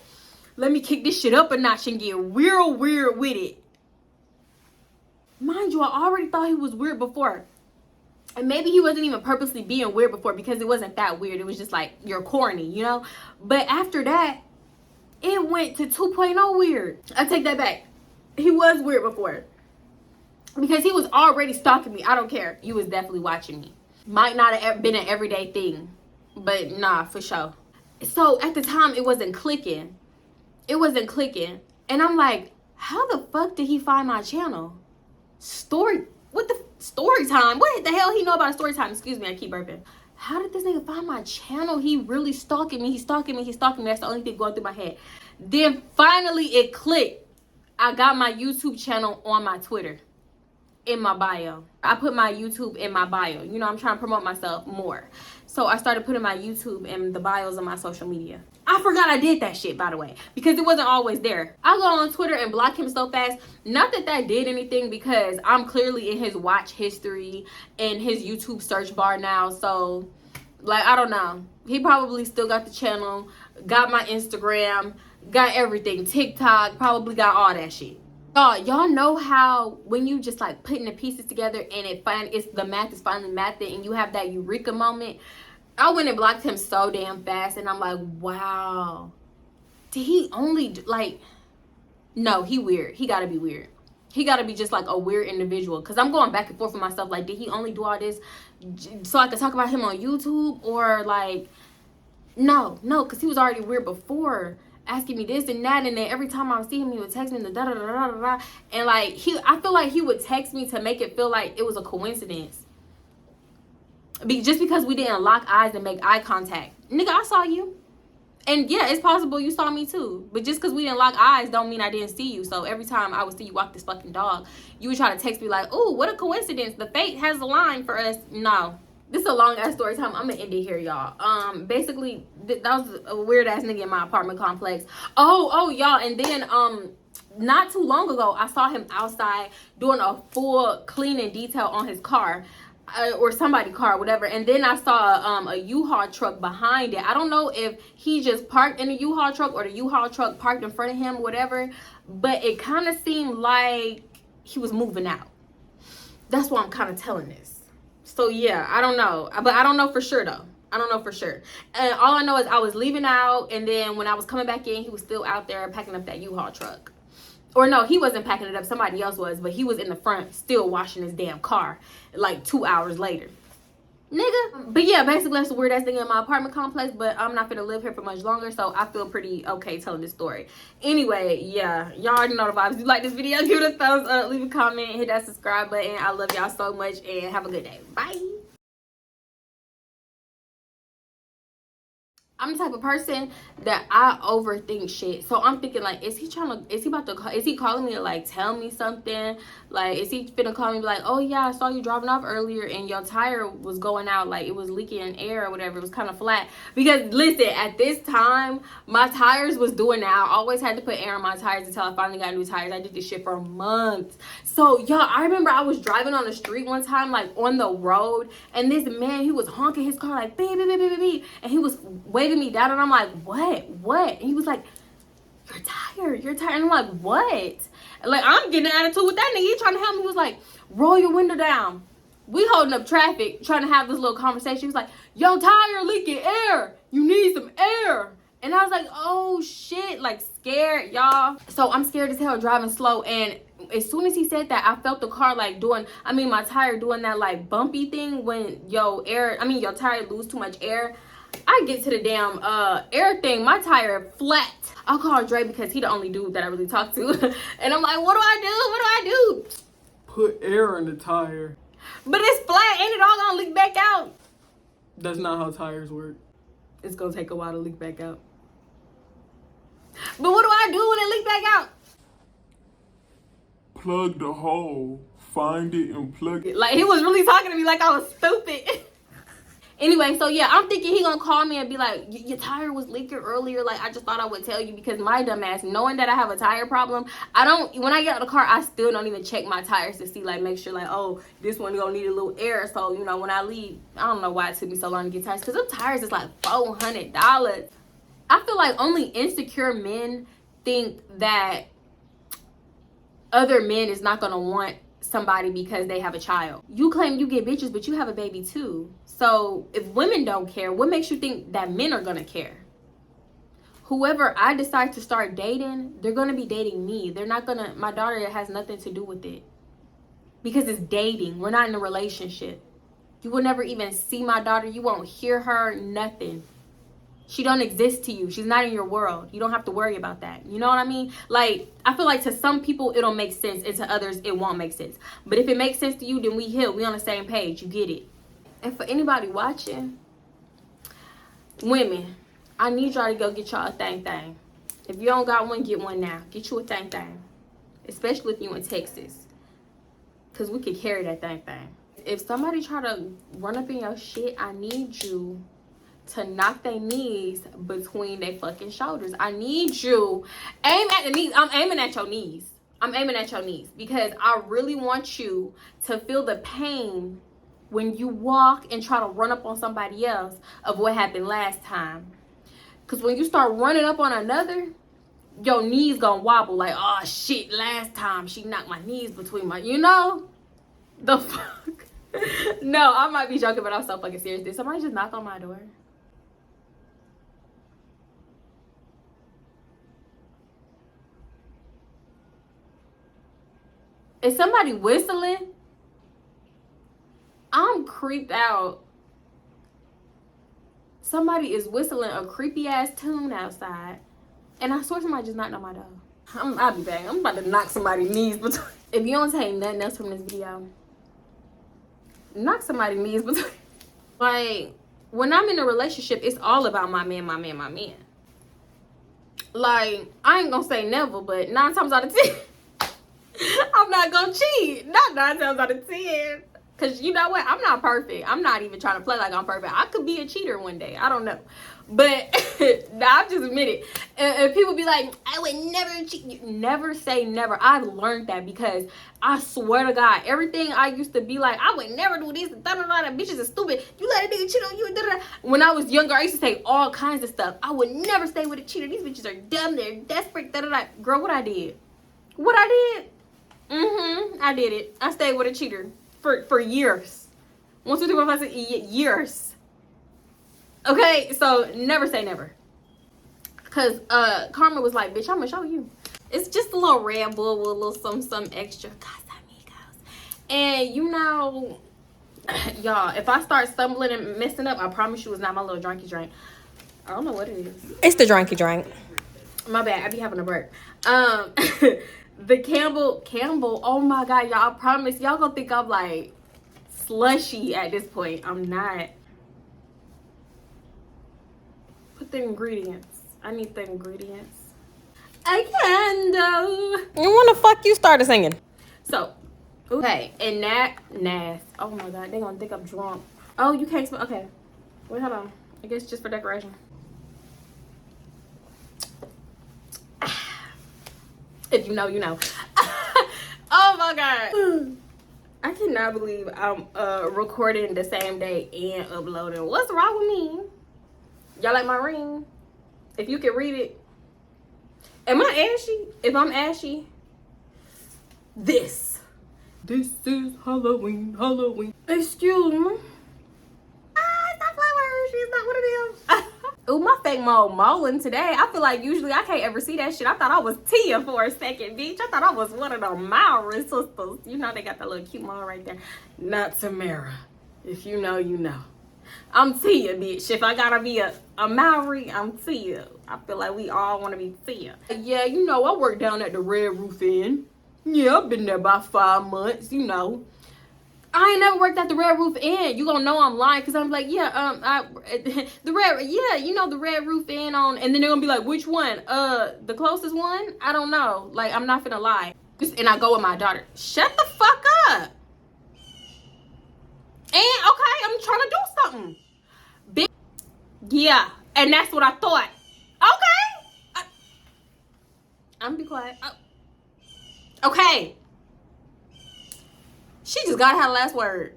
let me kick this shit up a notch and get real weird with it. Mind you, I already thought he was weird before. And maybe he wasn't even purposely being weird before because it wasn't that weird. It was just like, you're corny, you know? But after that, it went to 2.0 weird. I take that back. He was weird before. Because he was already stalking me. I don't care. You was definitely watching me. Might not have been an everyday thing. But nah, for sure. So at the time, it wasn't clicking. It wasn't clicking. And I'm like, how the fuck did he find my channel? Story time? What the hell he know about story time? Excuse me, I keep burping. How did this nigga find my channel? He really stalking me. He's stalking me. He's stalking me. That's the only thing going through my head. Then finally it clicked. I got my YouTube channel on my Twitter. In my bio. I put my YouTube in my bio. You know, I'm trying to promote myself more. So I started putting my YouTube in the bios of my social media. I forgot I did that shit, by the way, because it wasn't always there. I go on Twitter and block him so fast. Not that that did anything, because I'm clearly in his watch history and his YouTube search bar now. So Like, I don't know. He probably still got the channel, got my Instagram, got everything. TikTok, probably got all that shit. Y'all know how when you just like putting the pieces together and it's the math is finally mathing and you have that eureka moment. I went and blocked him so damn fast and I'm like, wow. Did he only like, no, he weird. He gotta be weird. He gotta be just like a weird individual. Cause I'm going back and forth with myself. Like, did he only do all this so I could talk about him on YouTube? Or like, no, cause he was already weird before, asking me this and that, and then every time I would see him, he would text me the da da da da da, and like I feel like he would text me to make it feel like it was a coincidence, just because we didn't lock eyes and make eye contact. Nigga, I saw you, and yeah, it's possible you saw me too, but just because we didn't lock eyes don't mean I didn't see you. So every time I would see you walk this fucking dog, you would try to text me like, "Oh, what a coincidence! The fate has aligned for us." No. This is a long ass story time. I'm gonna end it here, y'all. Basically, that was a weird ass nigga in my apartment complex. Oh, y'all, and then not too long ago, I saw him outside doing a full cleaning detail on his car, or somebody's car, whatever. And then I saw a U-Haul truck behind it. I don't know if he just parked in a U-Haul truck or the U-Haul truck parked in front of him, whatever. But it kind of seemed like he was moving out. That's why I'm kind of telling this. So yeah, I don't know, but I don't know for sure though. I don't know for sure. And all I know is I was leaving out, and then when I was coming back in, he was still out there packing up that U-Haul truck. Or no, he wasn't packing it up, somebody else was, but he was in the front still washing his damn car like 2 hours later. Nigga. But yeah, basically that's the weird ass thing in my apartment complex, but I'm not gonna live here for much longer, so I feel pretty okay telling this story. Anyway, yeah, y'all already know the vibes. If you like this video, give it a thumbs up, leave a comment, hit that subscribe button. I love y'all so much, and have a good day. Bye. I'm the type of person that I overthink shit. So I'm thinking like, is he calling me to like tell me something? Like, is he finna call me like, oh yeah, I saw you driving off earlier and your tire was going out, like it was leaking air or whatever. It was kind of flat. Because listen, at this time, my tires was doing that. I always had to put air on my tires until I finally got new tires. I did this shit for months. So y'all, I remember I was driving on the street one time, like on the road, and this man, he was honking his car like beep, beep, beep, beep, beep, and he was waving me down, and I'm like, what? And he was like, you're tired. And I'm like, what? And like, I'm getting an attitude with that nigga. He trying to help me. He was like, roll your window down. We holding up traffic, trying to have this little conversation. He was like, yo, tire leaking air. You need some air. And I was like, oh shit, like scared, y'all. So I'm scared as hell driving slow, and as soon as he said that, I felt the car like my tire doing that like bumpy thing when your tire lose too much air. I get to the damn air thing, my tire flat. I'll call Dre because he the only dude that I really talk to. And I'm like, what do I do? Put air in the tire. But it's flat, ain't it all gonna leak back out? That's not how tires work. It's gonna take a while to leak back out. But what do I do when it leak back out? Plug the hole. Find it and plug it. Like, he was really talking to me like I was stupid. Anyway, so yeah, I'm thinking he gonna call me and be like, your tire was leaking earlier. Like, I just thought I would tell you, because my dumb ass, knowing that I have a tire problem, when I get out of the car, I still don't even check my tires to see, like, make sure, like, oh, this one gonna need a little air. So, you know, when I leave, I don't know why it took me so long to get tires, because them tires is like $400. I feel like only insecure men think that other men is not gonna want somebody because they have a child. You claim you get bitches, but you have a baby too. So if women don't care, what makes you think that men are gonna care? Whoever I decide to start dating, they're gonna be dating me. They're not gonna, my daughter has nothing to do with it, because it's dating. We're not in a relationship. You will never even see my daughter. You won't hear her, nothing. She don't exist to you. She's not in your world. You don't have to worry about that. You know what I mean? Like, I feel like to some people it'll make sense, and to others it won't make sense. But if it makes sense to you, then we heal. We on the same page. You get it. And for anybody watching, women, I need y'all to go get y'all a thing. If you don't got one, get one now. Get you a thing. Especially if you in Texas, because we could carry that thing. If somebody try to run up in your shit, I need you to knock their knees between their fucking shoulders. I need you aim at the knees. I'm aiming at your knees, because I really want you to feel the pain when you walk and try to run up on somebody else of what happened last time. Because when you start running up on another, your knees gonna wobble like, oh shit, last time she knocked my knees between my, you know? The fuck? No, I might be joking, but I'm so fucking serious. Did somebody just knock on my door? Is somebody whistling? I'm creeped out. Somebody is whistling a creepy ass tune outside. And I swear somebody just knocked on my door. I'll be back. I'm about to knock somebody's knees between. If you don't take nothing else from this video, knock somebody's knees between. Like, when I'm in a relationship, it's all about my man, my man, my man. Like, I ain't gonna say never, but 9 times out of 10, I'm not gonna cheat. Not 9 times out of 10. Cause you know what? I'm not perfect. I'm not even trying to play like I'm perfect. I could be a cheater one day. I don't know. But nah, I'm just admit it. And people be like, I would never cheat. Never say never. I've learned that because I swear to God, everything I used to be like, I would never do this. Da, da, da, da, bitches are stupid. You let a nigga cheat on you. Da, da, da. When I was younger, I used to say all kinds of stuff. I would never stay with a cheater. These bitches are dumb. They're desperate. Da, da, da. Girl, what I did? What I did? I did it. I stayed with a cheater. For years. 1, 2, 3, 4, 5, 6 years. Okay, so never say never. Cause Karma was like, bitch, I'm gonna show you. It's just a little Red Bull with a little some extra Casamigos. And you know, y'all, if I start stumbling and messing up, I promise you it's not my little drinky drink. I don't know what it is. It's the drinky drink. My bad, I be having a burp. The Campbell, oh my God, y'all, I promise, y'all gonna think I'm like slushy at this point. I'm not. Put the ingredients. I need the ingredients. I can though. And when the fuck you started singing? So, okay, and that, oh my God, they gonna think I'm drunk. Oh, you can't smell, okay. Wait, hold on. I guess just for decoration. If you know, you know. Oh my God. I cannot believe I'm recording the same day and uploading. What's wrong with me? Y'all like my ring? If you can read it. Am I ashy? If I'm ashy, this is Halloween, Halloween. Excuse me. It's not flowers. She's not one of them. Ooh, my fake mole mowing today. I feel like usually I can't ever see that shit. I thought I was Tia for a second, bitch. I thought I was one of the Maori sisters. You know they got that little cute mole right there. Not Tamara. If you know, you know. I'm Tia, bitch. If I gotta be a Maori, I'm Tia. I feel like we all want to be Tia. Yeah, you know, I work down at the Red Roof Inn. Yeah, I've been there about 5 months, you know. I ain't never worked at the Red Roof Inn. You gonna know I'm lying because I'm like, yeah, the Red Roof Inn on, and then they're gonna be like, which one? The closest one? I don't know. Like, I'm not finna lie. And I go with my daughter. Shut the fuck up. And okay, I'm trying to do something. Bitch. Yeah, and that's what I thought. Okay. I'm gonna be quiet. Okay. She just gotta have the last word.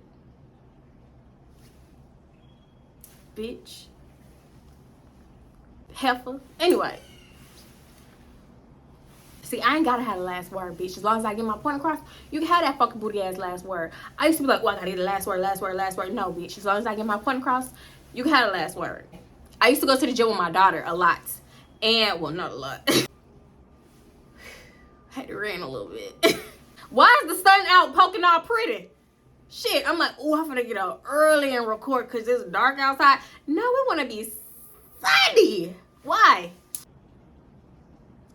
Bitch. Heifer. Anyway. See, I ain't gotta have the last word, bitch. As long as I get my point across, you can have that fucking booty ass last word. I used to be like, well, I gotta get the last word, last word, last word. No, bitch. As long as I get my point across, you can have the last word. I used to go to the gym with my daughter a lot. And, well, not a lot. Had to rain a little bit. Why is the sun out poking all pretty? Shit, I'm like, oh, I'm gonna get up early and record because it's dark outside. No, we want to be sunny. Why?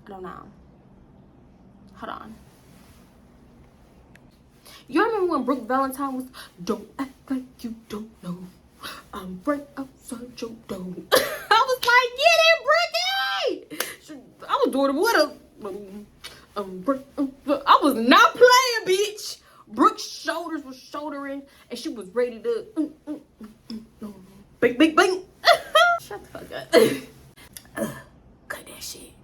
I don't know. Hold on. You remember when Brooke Valentine was, don't act like you don't know. I'm right outside your door. I was like, get it, Brookie! I was doing it with her. I was not playing, bitch. Brooke's shoulders were shouldering, and she was ready to bing, bing, bing. Shut the fuck up. Cut that shit.